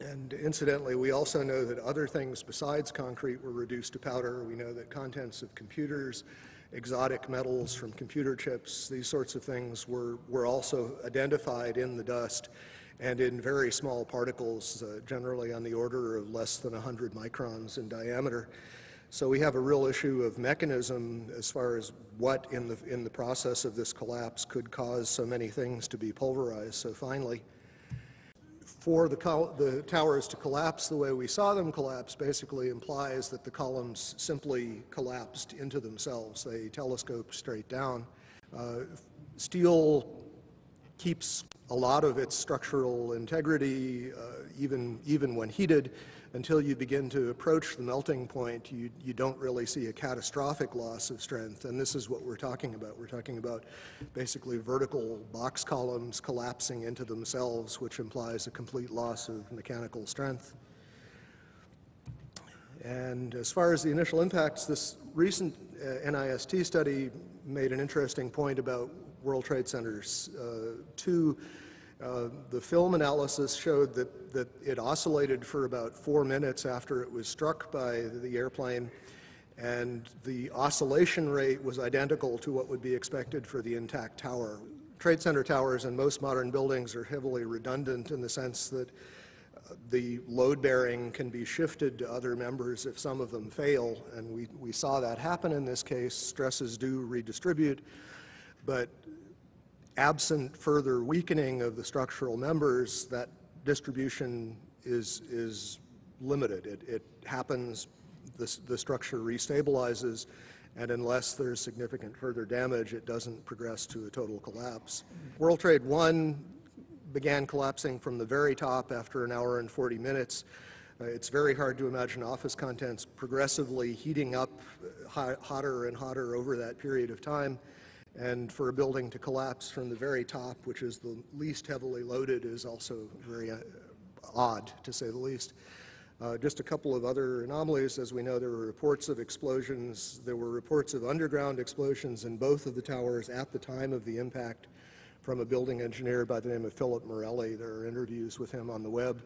And incidentally, we also know that other things besides concrete were reduced to powder. We know that contents of computers, exotic metals from computer chips, these sorts of things were also identified in the dust and in very small particles, generally on the order of less than 100 microns in diameter. So we have a real issue of mechanism as far as what in the process of this collapse could cause so many things to be pulverized so finely. For the towers to collapse the way we saw them collapse basically implies that the columns simply collapsed into themselves. They telescope straight down. Steel keeps a lot of its structural integrity, even when heated, until you begin to approach the melting point. You don't really see a catastrophic loss of strength, and this is what we're talking about. We're talking about basically vertical box columns collapsing into themselves, which implies a complete loss of mechanical strength. And as far as the initial impacts, this recent NIST study made an interesting point about World Trade Centers 2. The film analysis showed that it oscillated for about 4 minutes after it was struck by the airplane, and the oscillation rate was identical to what would be expected for the intact tower. Trade Center towers in most modern buildings are heavily redundant in the sense that the load bearing can be shifted to other members if some of them fail, and we saw that happen in this case. Stresses do redistribute, but absent further weakening of the structural members, that distribution is limited. It happens, the structure restabilizes, and unless there's significant further damage, it doesn't progress to a total collapse. World Trade 1 began collapsing from the very top after an hour and 40 minutes. It's very hard to imagine office contents progressively heating up hotter and hotter over that period of time. And for a building to collapse from the very top, which is the least heavily loaded, is also very odd, to say the least. Just a couple of other anomalies. As we know, there were reports of explosions. There were reports of underground explosions in both of the towers at the time of the impact from a building engineer by the name of Philip Morelli. There are interviews with him on the web.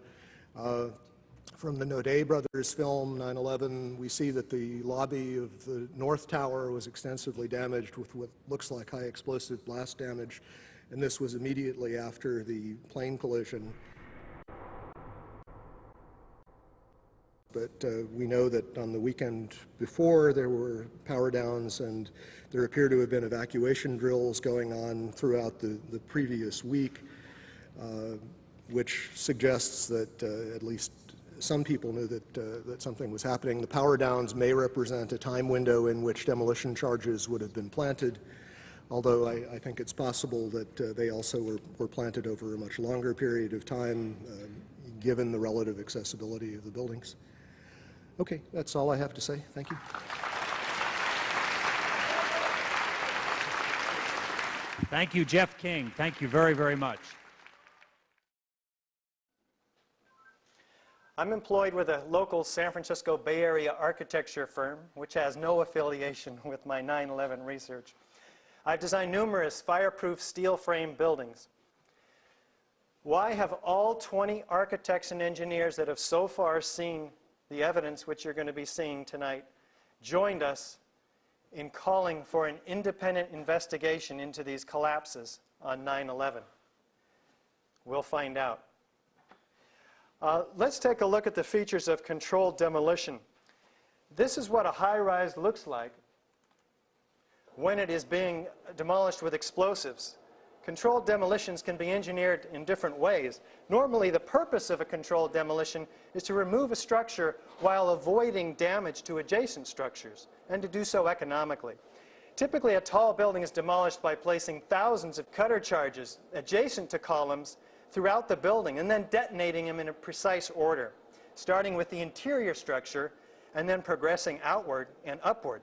From the Naudet brothers film, 9/11, we see that the lobby of the North Tower was extensively damaged with what looks like high explosive blast damage, and this was immediately after the plane collision. But we know that on the weekend before, there were power downs, and there appear to have been evacuation drills going on throughout the previous week, which suggests that at least some people knew that something was happening. The power downs may represent a time window in which demolition charges would have been planted, although I think it's possible that they also were planted over a much longer period of time, given the relative accessibility of the buildings. Okay, that's all I have to say. Thank you. Thank you, Jeff King. Thank you very, very much. I'm employed with a local San Francisco Bay Area architecture firm, which has no affiliation with my 9/11 research. I've designed numerous fireproof steel frame buildings. Why have all 20 architects and engineers that have so far seen the evidence which you're going to be seeing tonight joined us in calling for an independent investigation into these collapses on 9/11? We'll find out. Let's take a look at the features of controlled demolition. This is what a high-rise looks like when it is being demolished with explosives. Controlled demolitions can be engineered in different ways. Normally, the purpose of a controlled demolition is to remove a structure while avoiding damage to adjacent structures, and to do so economically. Typically, a tall building is demolished by placing thousands of cutter charges adjacent to columns throughout the building, and then detonating them in a precise order, starting with the interior structure and then progressing outward and upward.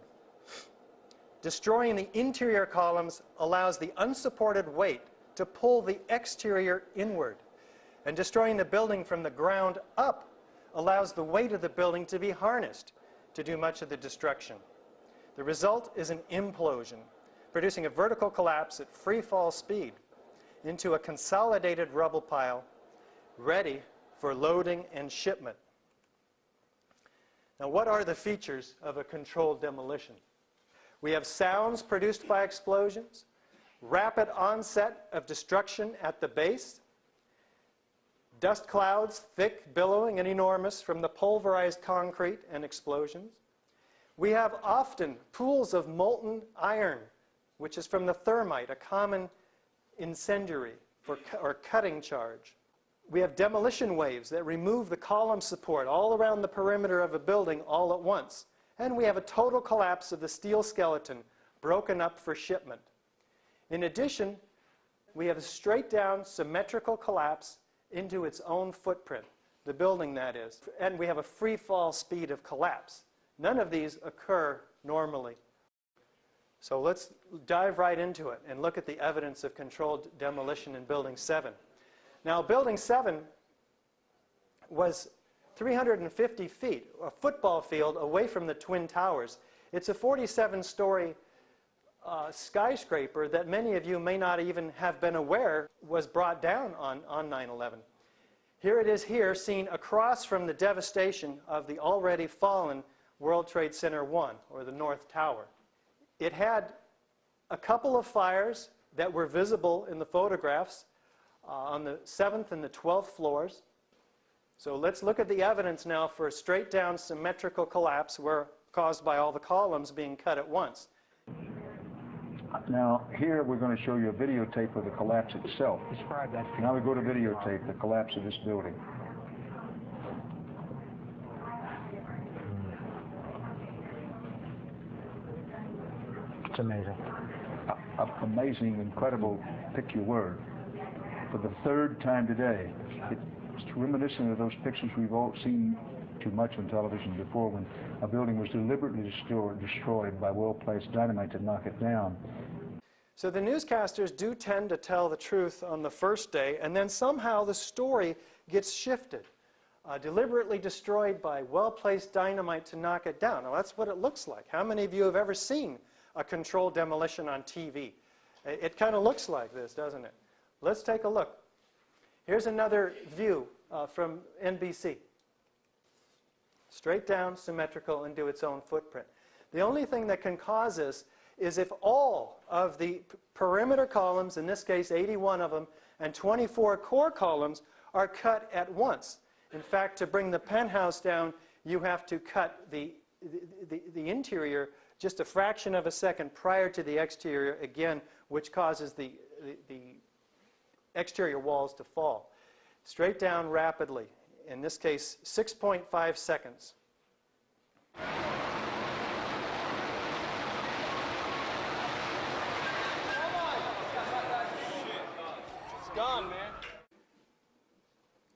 Destroying the interior columns allows the unsupported weight to pull the exterior inward, and destroying the building from the ground up allows the weight of the building to be harnessed to do much of the destruction. The result is an implosion, producing a vertical collapse at free fall speed into a consolidated rubble pile ready for loading and shipment. Now, what are the features of a controlled demolition? We have sounds produced by explosions, rapid onset of destruction at the base, dust clouds, thick, billowing, and enormous from the pulverized concrete and explosions. We have often pools of molten iron, which is from the thermite, a common incendiary or cutting charge. We have demolition waves that remove the column support all around the perimeter of a building all at once. And we have a total collapse of the steel skeleton, broken up for shipment. In addition, we have a straight down symmetrical collapse into its own footprint, the building that is. And we have a free fall speed of collapse. None of these occur normally. So let's dive right into it and look at the evidence of controlled demolition in Building 7. Now, Building 7 was 350 feet, a football field away from the Twin Towers. It's a 47-story skyscraper that many of you may not even have been aware was brought down on 9/11. Here it is here, seen across from the devastation of the already fallen World Trade Center 1, or the North Tower. It had a couple of fires that were visible in the photographs on the 7th and the 12th floors. So let's look at the evidence now for a straight down symmetrical collapse caused by all the columns being cut at once. Now, here we're going to show you a videotape of the collapse itself. Describe that. Now we go to videotape, the collapse of this building. It's amazing. Amazing, incredible, pick your word. For the third time today, it's reminiscent of those pictures we've all seen too much on television before, when a building was deliberately destroyed by well-placed dynamite to knock it down. So the newscasters do tend to tell the truth on the first day, and then somehow the story gets shifted. Deliberately destroyed by well-placed dynamite to knock it down. Now, that's what it looks like. How many of you have ever seen a controlled demolition on TV? It kind of looks like this, doesn't it? Let's take a look. Here's another view from NBC. Straight down, symmetrical, into its own footprint. The only thing that can cause this is if all of the perimeter columns, in this case 81 of them, and 24 core columns are cut at once. In fact, to bring the penthouse down, you have to cut the interior just a fraction of a second prior to the exterior, again, which causes the exterior walls to fall. Straight down rapidly, in this case 6.5 seconds. It's gone, man.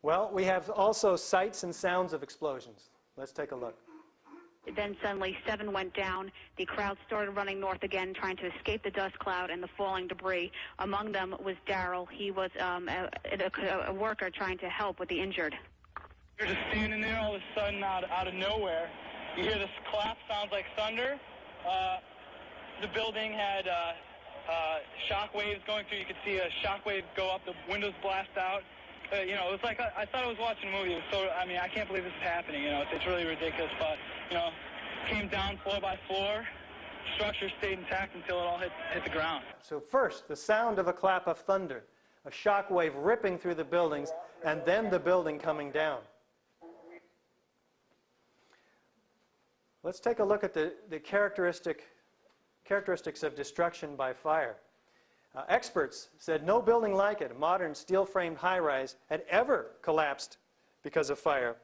Well, we have also sights and sounds of explosions. Let's take a look. Then suddenly 7 went down. The crowd started running north again, trying to escape the dust cloud and the falling debris. Among them was Daryl. He was a worker trying to help with the injured. You're just standing there all of a sudden out of nowhere. You hear this clap, sounds like thunder. The building had shock waves going through. You could see a shock wave go up, the windows blast out. You know, it was like I thought I was watching a movie. It was so, I mean, I can't believe this is happening. You know, it's really ridiculous. But you know, came down floor by floor. Structure stayed intact until it all hit the ground. So first, the sound of a clap of thunder, a shock wave ripping through the buildings, and then the building coming down. Let's take a look at the characteristics of destruction by fire. Experts said no building like it, a modern steel-framed high-rise, had ever collapsed because of fire.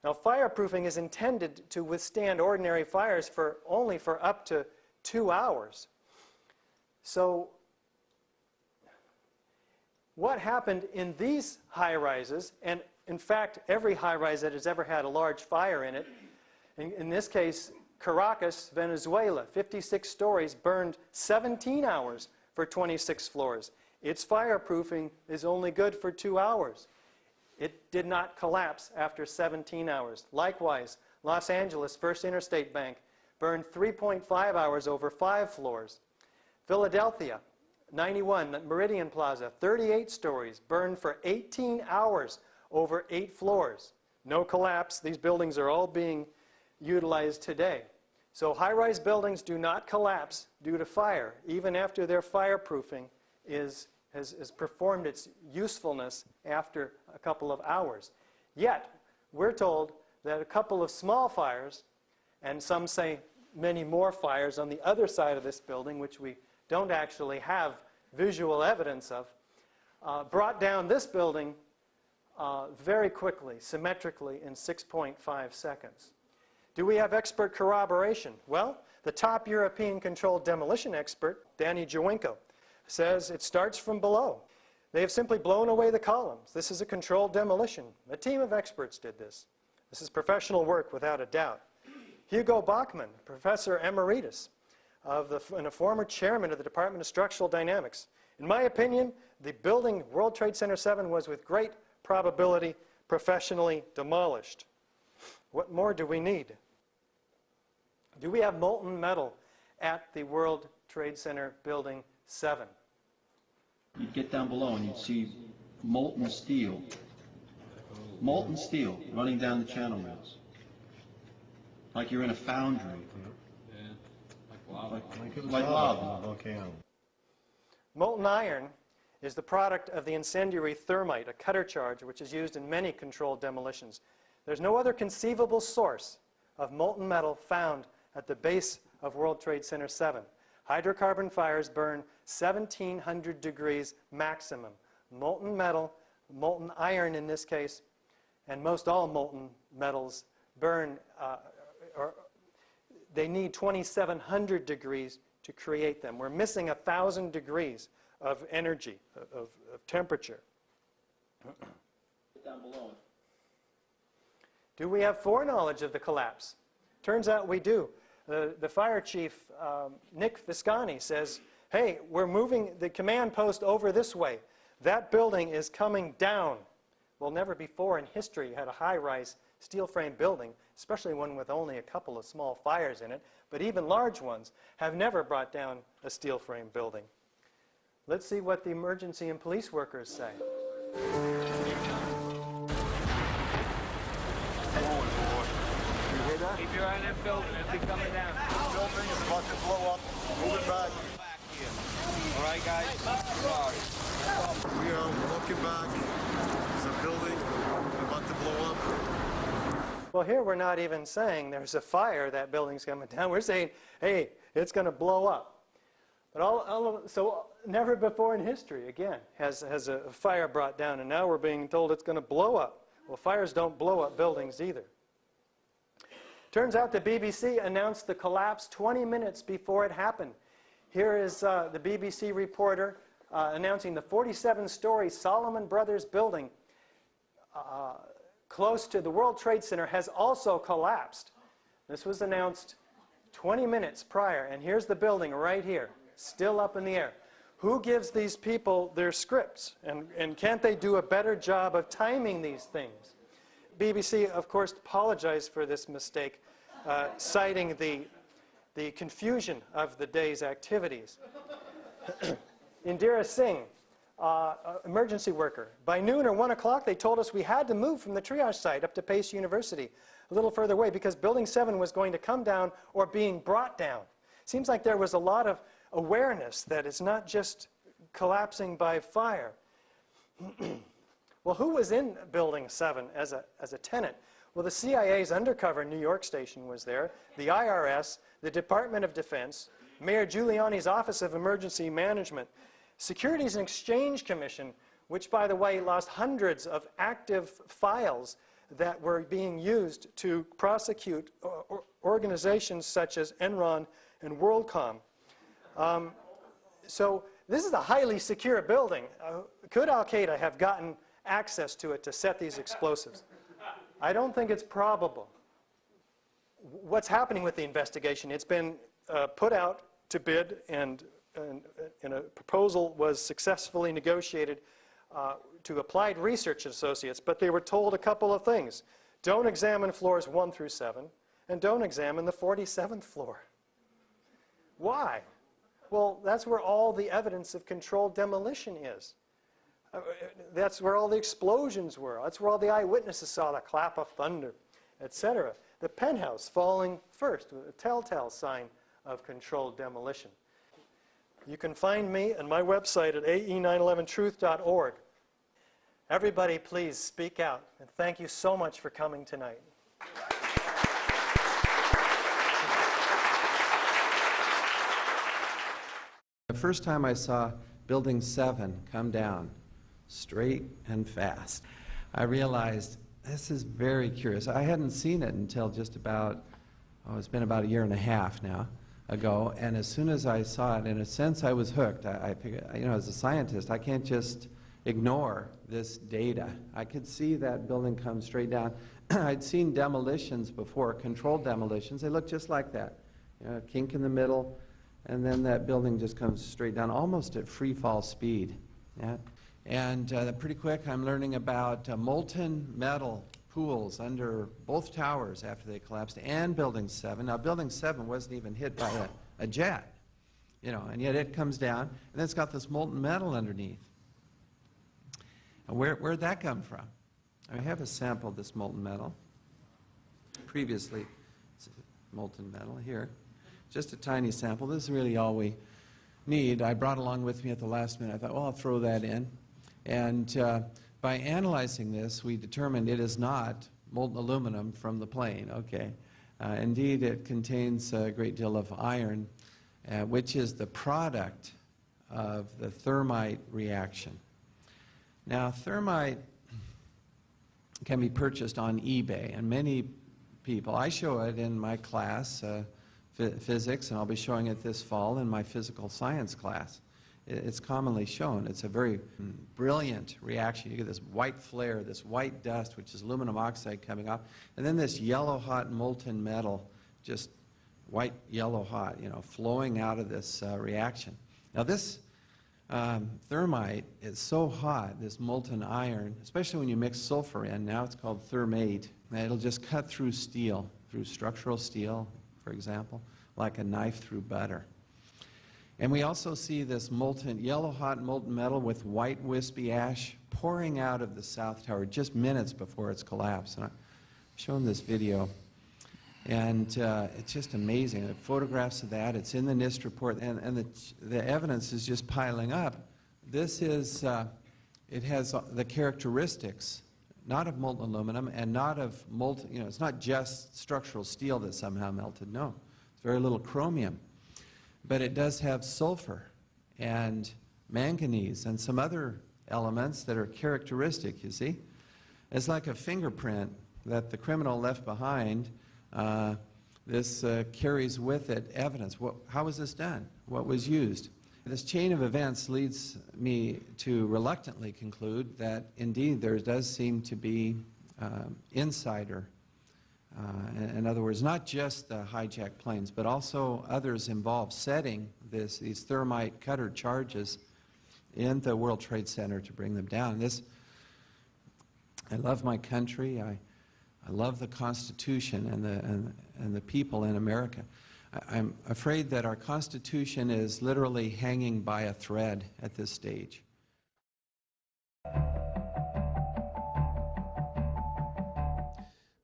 Now, fireproofing is intended to withstand ordinary fires only for up to 2 hours. So what happened in these high-rises, and in fact, every high-rise that has ever had a large fire in it, in this case, Caracas, Venezuela, 56 stories, burned 17 hours for 26 floors. Its fireproofing is only good for 2 hours. It did not collapse after 17 hours. Likewise, Los Angeles First Interstate Bank burned 3.5 hours over 5 floors. Philadelphia, 91, Meridian Plaza, 38 stories, burned for 18 hours over 8 floors. No collapse. These buildings are all being utilized today. So high-rise buildings do not collapse due to fire, even after their fireproofing has performed its usefulness after a couple of hours. Yet, we're told that a couple of small fires, and some say many more fires on the other side of this building, which we don't actually have visual evidence of, brought down this building very quickly, symmetrically, in 6.5 seconds. Do we have expert corroboration? Well, the top European controlled demolition expert, Danny Jawinko, says it starts from below. They have simply blown away the columns. This is a controlled demolition. A team of experts did this. This is professional work without a doubt. Hugo Bachmann, professor emeritus and a former chairman of the Department of Structural Dynamics. In my opinion, the building World Trade Center 7 was with great probability professionally demolished. What more do we need? Do we have molten metal at the World Trade Center Building 7? You'd get down below and you'd see molten steel running down the channel rails. Like you're in a foundry. Like lava. Volcano. Molten iron is the product of the incendiary thermite, a cutter charge which is used in many controlled demolitions. There's no other conceivable source of molten metal found at the base of World Trade Center 7. Hydrocarbon fires burn 1,700 degrees maximum. Molten metal, molten iron in this case, and most all molten metals burn, they need 2,700 degrees to create them. We're missing 1,000 degrees of energy, of temperature. Down below. Do we have foreknowledge of the collapse? Turns out we do. The fire chief, Nick Viscani, says, hey, we're moving the command post over this way. That building is coming down. Well, never before in history had a high-rise steel frame building, especially one with only a couple of small fires in it, but even large ones have never brought down a steel frame building. Let's see what the emergency and police workers say. Keep your eye on that building as it's coming down. The building is about to blow up. Moving back. All right, guys. We are looking back. There's a building about to blow up. Well, here we're not even saying there's a fire, that building's coming down. We're saying, hey, it's going to blow up. But so never before in history, again, has a fire brought down, and now we're being told it's going to blow up. Well, fires don't blow up buildings either. Turns out the BBC announced the collapse 20 minutes before it happened. Here is the BBC reporter announcing the 47-story Solomon Brothers building close to the World Trade Center has also collapsed. This was announced 20 minutes prior, and here's the building right here, still up in the air. Who gives these people their scripts? And can't they do a better job of timing these things? BBC, of course, apologized for this mistake, citing the confusion of the day's activities. Indira Singh, emergency worker. By noon or 1 o'clock, they told us we had to move from the triage site up to Pace University, a little further away, because Building 7 was going to come down or being brought down. Seems like there was a lot of awareness that it's not just collapsing by fire. Well, who was in Building 7 as a tenant? Well, the CIA's undercover New York station was there, the IRS, the Department of Defense, Mayor Giuliani's Office of Emergency Management, Securities and Exchange Commission, which, by the way, lost hundreds of active files that were being used to prosecute organizations such as Enron and WorldCom. So this is a highly secure building. Could Al-Qaeda have gotten access to it to set these explosives? I don't think it's probable. What's happening with the investigation? It's been put out to bid, and a proposal was successfully negotiated to Applied Research Associates, but they were told a couple of things. Don't examine floors 1 through 7, and don't examine the 47th floor. Why? Well, that's where all the evidence of controlled demolition is. That's where all the explosions were. That's where all the eyewitnesses saw the clap of thunder, etc. The penthouse falling first, a telltale sign of controlled demolition. You can find me and my website at ae911truth.org. Everybody, please speak out. And thank you so much for coming tonight. The first time I saw Building 7 come down straight and fast, I realized this is very curious. I hadn't seen it until just about, it's been about 1.5 years now ago, and as soon as I saw it, in a sense I was hooked. I figured, you know, as a scientist, I can't just ignore this data. I could see that building come straight down. I'd seen demolitions before, controlled demolitions. They look just like that. You know, a kink in the middle, and then that building just comes straight down, almost at free fall speed. Yeah? And pretty quick, I'm learning about molten metal pools under both towers after they collapsed, and Building 7. Now, Building 7 wasn't even hit by a jet, you know, and yet it comes down, and then it's got this molten metal underneath. And where'd that come from? I have a sample of this molten metal. Previously, molten metal here. Just a tiny sample. This is really all we need. I brought along with me at the last minute. I thought, well, I'll throw that in. And by analyzing this, we determined it is not molten aluminum from the plane. Okay. Indeed, it contains a great deal of iron, which is the product of the thermite reaction. Now, thermite can be purchased on eBay, and many people, I show it in my class, physics, and I'll be showing it this fall in my physical science class. It's commonly shown. It's a very brilliant reaction. You get this white flare, this white dust, which is aluminum oxide coming off, and then this yellow hot molten metal, just white yellow hot, you know, flowing out of this reaction. Now this thermite is so hot, this molten iron, especially when you mix sulfur in, now it's called thermate, and it'll just cut through steel, through structural steel, for example, like a knife through butter. And we also see this molten, yellow hot molten metal with white wispy ash pouring out of the South Tower just minutes before its collapse. And I've shown this video, and it's just amazing. The photographs of that, it's in the NIST report, and the evidence is just piling up. This is, it has the characteristics, not of molten aluminum and not of molten, you know, it's not just structural steel that somehow melted, no. It's very little chromium. But it does have sulfur and manganese and some other elements that are characteristic, you see. It's like a fingerprint that the criminal left behind. This carries with it evidence. How was this done? What was used? This chain of events leads me to reluctantly conclude that indeed there does seem to be insider, in other words, not just the hijacked planes, but also others involved setting these thermite cutter charges in the World Trade Center to bring them down. I love my country. I love the Constitution and the people in America. I'm afraid that our Constitution is literally hanging by a thread at this stage.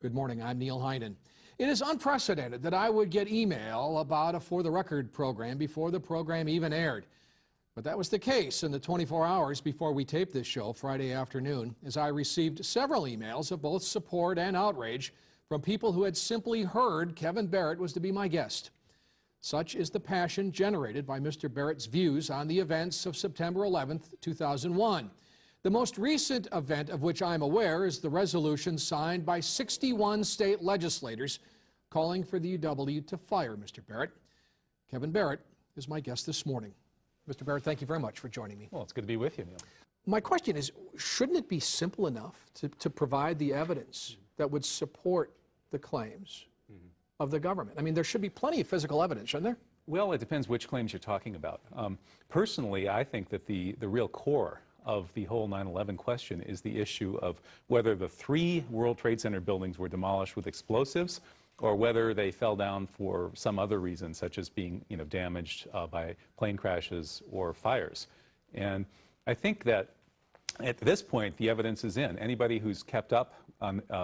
Good morning, I'm Neil Heinen. It is unprecedented that I would get email about a For the Record program before the program even aired. But that was the case in the 24 hours before we taped this show Friday afternoon, as I received several emails of both support and outrage from people who had simply heard Kevin Barrett was to be my guest. Such is the passion generated by Mr. Barrett's views on the events of September 11th, 2001. The most recent event of which I'm aware is the resolution signed by 61 state legislators calling for the UW to fire Mr. Barrett. Kevin Barrett is my guest this morning. Mr. Barrett, thank you very much for joining me. Well, it's good to be with you, Neil. My question is, shouldn't it be simple enough to provide the evidence that would support the claims of the government? I mean, there should be plenty of physical evidence, shouldn't there? Well, it depends which claims you're talking about. Personally, I think that the real core of the whole 9/11 question is the issue of whether the 3 World Trade Center buildings were demolished with explosives or whether they fell down for some other reason, such as being damaged by plane crashes or fires. And I think that at this point, the evidence is in. Anybody who's kept up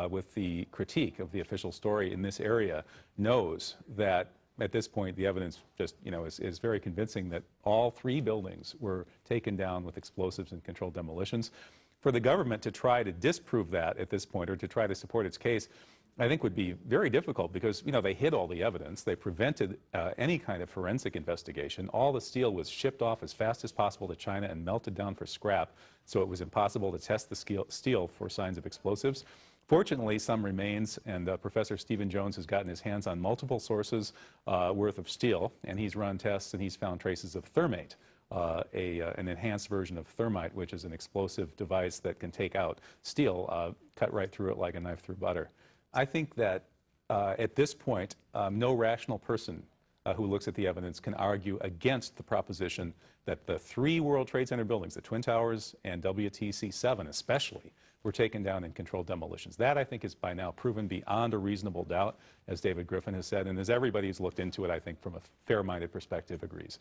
with the critique of the official story in this area knows that at this point, the evidence just, is very convincing that all 3 buildings were taken down with explosives and controlled demolitions. For the government to try to disprove that at this point, or to try to support its case, I think would be very difficult because, they hid all the evidence. They prevented any kind of forensic investigation. All the steel was shipped off as fast as possible to China and melted down for scrap, so it was impossible to test the steel for signs of explosives. Fortunately, some remains, and Professor Stephen Jones has gotten his hands on multiple sources worth of steel, and he's run tests and he's found traces of thermate, an enhanced version of thermite, which is an explosive device that can take out steel, cut right through it like a knife through butter. I think that at this point, no rational person who looks at the evidence can argue against the proposition that the 3 World Trade Center buildings, the Twin Towers and WTC-7 especially, were taken down in controlled demolitions. That, I think, is by now proven beyond a reasonable doubt, as David Griffin has said, and as everybody who's looked into it, I think, from a fair-minded perspective, agrees.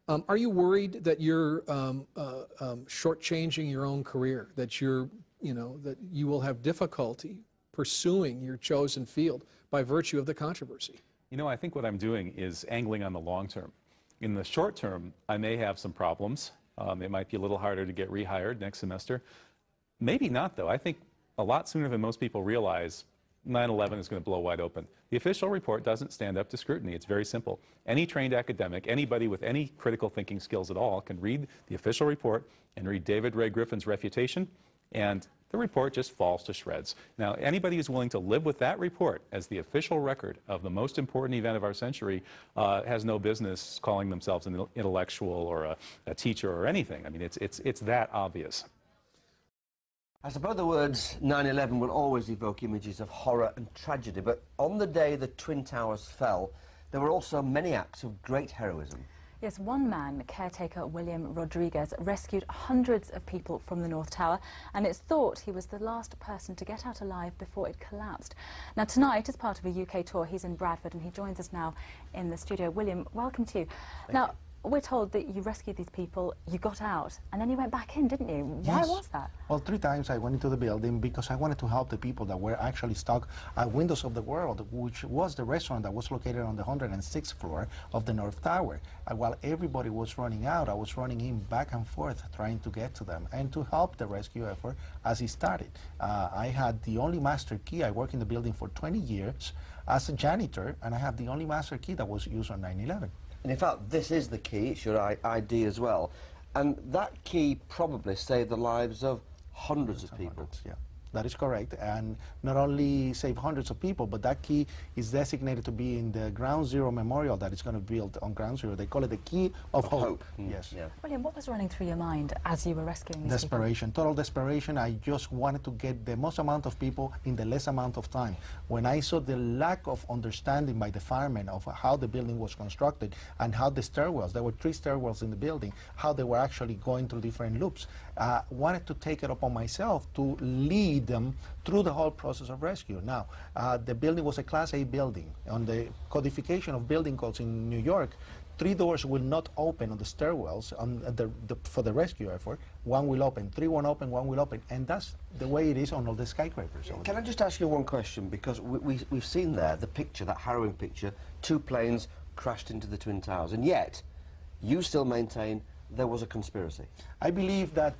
Are you worried that you're shortchanging your own career, that that you will have difficulty pursuing your chosen field by virtue of the controversy? I think what I'm doing is angling on the long term. In the short term, I may have some problems. It might be a little harder to get rehired next semester. Maybe not, though. I think a lot sooner than most people realize 9/11 is going to blow wide open. The official report doesn't stand up to scrutiny. It's very simple. Any trained academic, anybody with any critical thinking skills at all, can read the official report and read David Ray Griffin's refutation, and the report just falls to shreds. Now, anybody who's willing to live with that report as the official record of the most important event of our century has no business calling themselves an intellectual or a teacher or anything. I mean, it's that obvious. I suppose the words 9/11 will always evoke images of horror and tragedy, but on the day the Twin Towers fell, there were also many acts of great heroism. Yes, one man, caretaker William Rodriguez, rescued hundreds of people from the North Tower, and it's thought he was the last person to get out alive before it collapsed. Now, tonight, as part of a UK tour, he's in Bradford, and he joins us now in the studio. William, welcome to you. Now, we're told that you rescued these people, you got out, and then you went back in, didn't you? Why was that? Well, 3 times I went into the building because I wanted to help the people that were actually stuck at Windows of the World, which was the restaurant that was located on the 106th floor of the North Tower. While everybody was running out, I was running in back and forth trying to get to them and to help the rescue effort as it started. I had the only master key. I worked in the building for 20 years as a janitor, and I have the only master key that was used on 9/11. And in fact, this is the key, it's your ID as well. And that key probably saved the lives of hundreds of people. Yeah, that is correct. And not only save hundreds of people, but that key is designated to be in the Ground Zero Memorial that is going to be built on Ground Zero. They call it the Key of Hope. Yes. Yeah. William, what was running through your mind as you were rescuing these Desperation, total desperation. I just wanted to get the most amount of people in the less amount of time. When I saw the lack of understanding by the firemen of how the building was constructed and how the stairwells, there were 3 stairwells in the building, how they were actually going through different loops, wanted to take it upon myself to lead them through the whole process of rescue. Now, the building was a Class A building. On the codification of building codes in New York, 3 doors will not open on the stairwells for the rescue effort. 1 will open, 3 won't open, 1 will open, and that's the way it is on all the skyscrapers. Can I just ask you one question? Because we've seen there the picture, that harrowing picture, 2 planes crashed into the Twin Towers, and yet you still maintain there was a conspiracy? I believe that,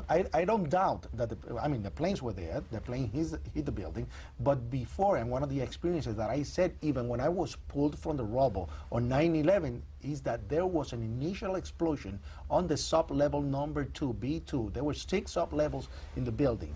I don't doubt that, the planes were there, the plane hit the building, but before, and one of the experiences that I said even when I was pulled from the rubble on 9/11 is that there was an initial explosion on the sub-level number 2, B2. There were 6 sub-levels in the building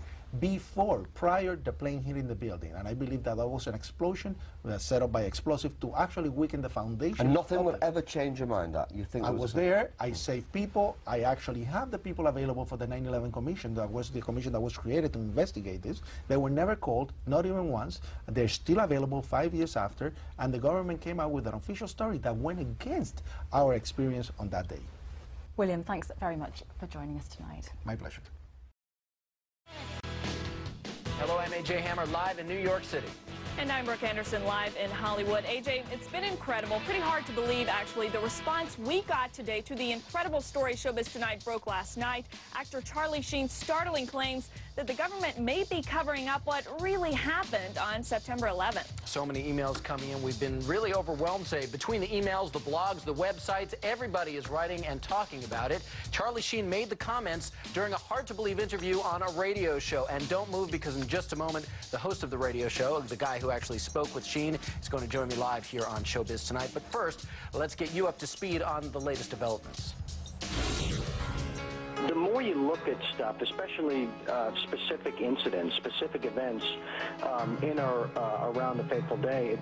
prior the plane hitting the building, and I believe that that was an explosion set up by explosive to actually weaken the foundation. And nothing would ever change your mind that you think I was there, I saved people, I actually have the people available for the 9/11 Commission. That was the commission that was created to investigate this. They were never called, not even once. They're still available 5 years after, and the government came out with an official story that went against our experience on that day. William, thanks very much for joining us tonight. My pleasure. Hello, I'm AJ Hammer, live in New York City. And I'm Brooke Anderson, live in Hollywood. AJ, it's been incredible, pretty hard to believe, actually, the response we got today to the incredible story Showbiz Tonight broke last night. Actor Charlie Sheen's startling claims that the government may be covering up what really happened on September 11th. So many emails coming in. We've been really overwhelmed today. Between the emails, the blogs, the websites, everybody is writing and talking about it. Charlie Sheen made the comments during a hard-to-believe interview on a radio show. And don't move, because in just a moment, the host of the radio show, the guy who actually spoke with Sheen, is going to join me live here on Showbiz Tonight. But first, let's get you up to speed on the latest developments. The more you look at stuff, especially specific incidents, specific events in or around the fateful day, it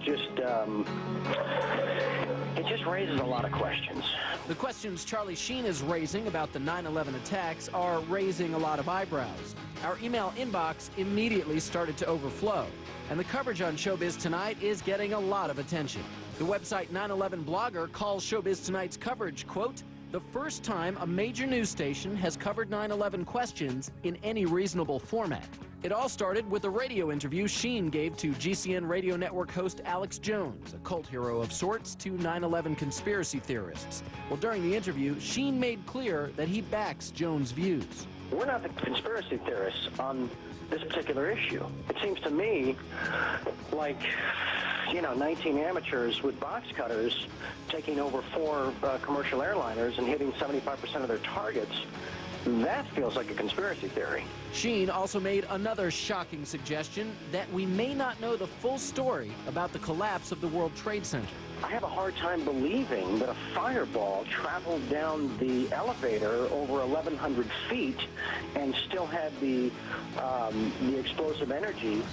just raises a lot of questions. The questions Charlie Sheen is raising about the 9/11 attacks are raising a lot of eyebrows. Our email inbox immediately started to overflow, and the coverage on Showbiz Tonight is getting a lot of attention. The website 9/11 Blogger calls Showbiz Tonight's coverage, quote, the first time a major news station has covered 9/11 questions in any reasonable format. It all started with a radio interview Sheen gave to GCN radio network host Alex Jones, a cult hero of sorts to 9/11 conspiracy theorists. Well, during the interview, Sheen made clear that he backs Jones' views. We're not the conspiracy theorists on this particular issue. It seems to me like, 19 amateurs with box cutters taking over 4 commercial airliners and hitting 75% of their targets. That feels like a conspiracy theory. Sheen also made another shocking suggestion that we may not know the full story about the collapse of the World Trade Center. I have a hard time believing that a fireball traveled down the elevator over 1,100 feet and still had the explosive energy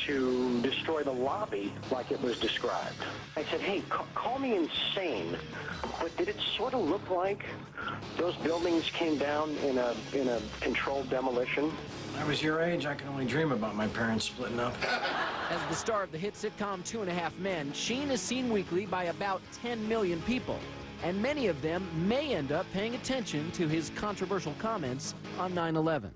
to destroy the lobby like it was described. I said, hey, call me insane, but did it sort of look like those buildings came down in a controlled demolition? When I was your age, I could only dream about my parents splitting up. As the star of the hit sitcom 2.5 Men, Sheen is seen weekly by about 10 million people, and many of them may end up paying attention to his controversial comments on 9/11.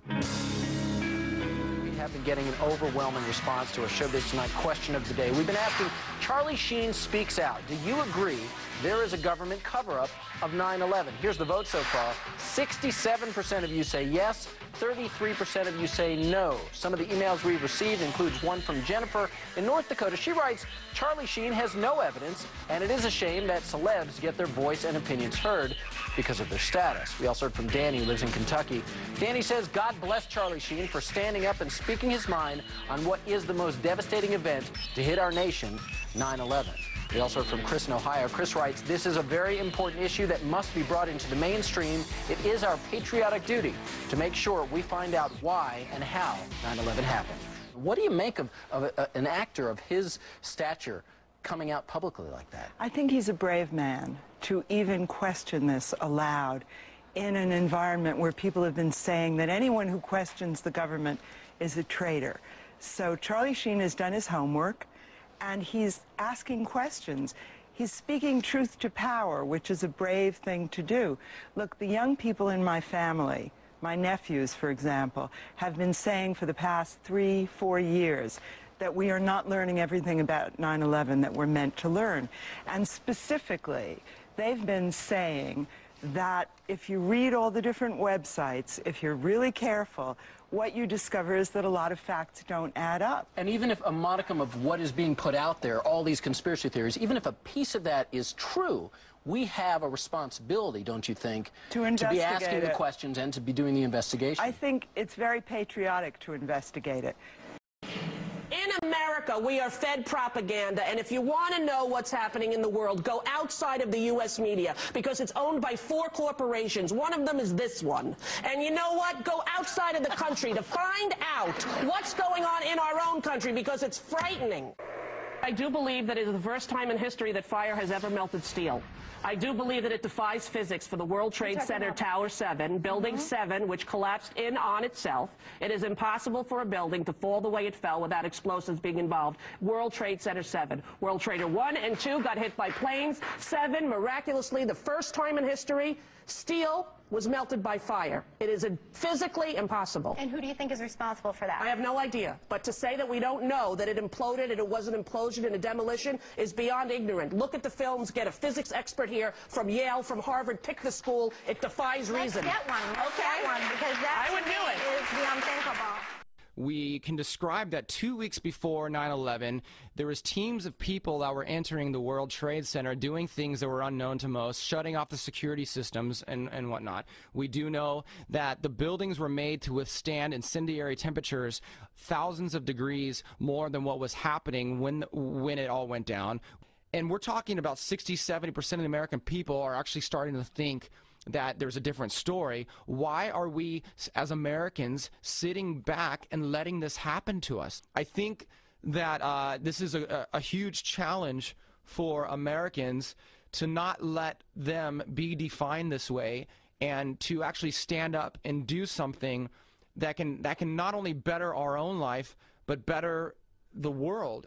We have been getting an overwhelming response to our Showbiz Tonight question of the day. We've been asking, Charlie Sheen speaks out. Do you agree there is a government cover-up of 9/11? Here's the vote so far. 67% of you say yes, 33% of you say no. Some of the emails we've received includes one from Jennifer in North Dakota. She writes, Charlie Sheen has no evidence, and it is a shame that celebs get their voice and opinions heard because of their status. We also heard from Danny, who lives in Kentucky. Danny says, God bless Charlie Sheen for standing up and speaking his mind on what is the most devastating event to hit our nation, 9/11. We also heard from Chris in Ohio. Chris writes, this is a very important issue that must be brought into the mainstream. It is our patriotic duty to make sure we find out why and how 9/11 happened. What do you make of an actor of his stature coming out publicly like that? I think he's a brave man to even question this aloud in an environment where people have been saying that anyone who questions the government is a traitor. So Charlie Sheen has done his homework, and he's asking questions. He's speaking truth to power, which is a brave thing to do. Look, the young people in my family, my nephews, for example, have been saying for the past 3-4 years that we are not learning everything about 9/11 that we're meant to learn. And specifically, they've been saying that if you read all the different websites, if you're really careful, what you discover is that a lot of facts don't add up. And even if a modicum of what is being put out there, all these conspiracy theories, even if a piece of that is true, we have a responsibility, don't you think, to be asking the it. questions and to be doing the investigation? I think it's very patriotic to investigate it. In America, we are fed propaganda, and if you want to know what's happening in the world, go outside of the U.S. media, because it's owned by 4 corporations. One of them is this one. And you know what? Go outside of the country to find out what's going on in our own country, because it's frightening. I do believe that it is the first time in history that fire has ever melted steel. I do believe that it defies physics for the World Trade Center Tower 7, Building 7, which collapsed in on itself. It is impossible for a building to fall the way it fell without explosives being involved. World Trade Center 7. World Trader 1 and 2 got hit by planes. 7, miraculously, the first time in history, steel was melted by fire. It is physically impossible. And who do you think is responsible for that? I have no idea. But to say that we don't know that it imploded and it was an implosion and a demolition is beyond ignorant. Look at the films, get a physics expert here from Yale, from Harvard, pick the school. It defies reason. Let's get one. Let's get one, because that I would do it. Is the unthinkable. We can describe that 2 weeks before 9/11, there was teams of people that were entering the World Trade Center doing things that were unknown to most, shutting off the security systems and whatnot. We do know that the buildings were made to withstand incendiary temperatures thousands of degrees more than what was happening when it all went down. And we're talking about 60–70% of the American people are actually starting to think that there's a different story. Why are we, as Americans, sitting back and letting this happen to us? I think that this is a huge challenge for Americans to not let them be defined this way, and to actually stand up and do something that can not only better our own life, but better the world.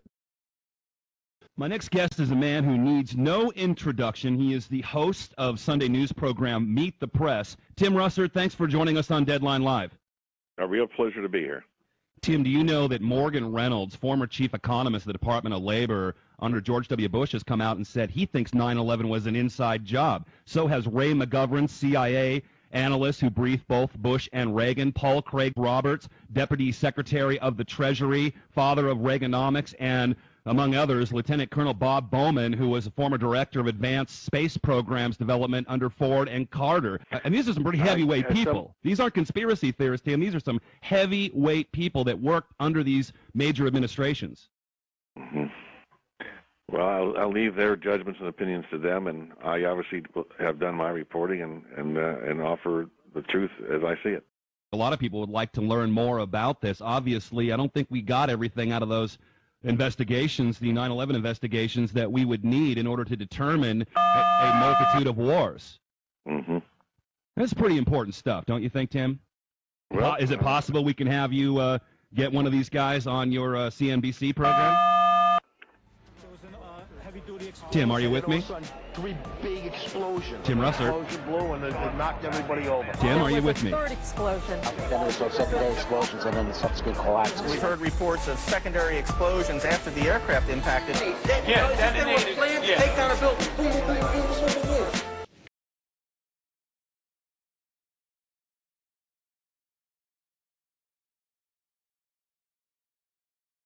My next guest is a man who needs no introduction. He is the host of Sunday news program Meet the Press. Tim Russert, thanks for joining us on Deadline Live. A real pleasure to be here. Tim, do you know that Morgan Reynolds, former chief economist of the Department of Labor under George W. Bush, has come out and said he thinks 9/11 was an inside job? So has Ray McGovern, CIA analyst who briefed both Bush and Reagan, Paul Craig Roberts, Deputy Secretary of the Treasury, father of Reaganomics, and among others, Lieutenant Colonel Bob Bowman, who was a former director of advanced space programs development under Ford and Carter. And these are some pretty heavyweight people. These aren't conspiracy theorists, Tim. These are some heavyweight people that worked under these major administrations. Mm-hmm. Well, I'll leave their judgments and opinions to them, and I obviously have done my reporting and offer the truth as I see it. A lot of people would like to learn more about this. Obviously, I don't think we got everything out of those investigations, the 9/11 investigations, that we would need in order to determine a multitude of wars. Mm-hmm. That's pretty important stuff, don't you think, Tim? Well, is it possible we can have you get one of these guys on your CNBC program? Tim, are you with me? 3 big explosions. Tim Russert. Explosion blew and it knocked everybody over. Tim, are you with me? Third explosion. Then there was secondary explosions and then the subsequent collapses. We've heard reports of secondary explosions after the aircraft impacted. Yeah, detonated. Take down a building. Boom, boom,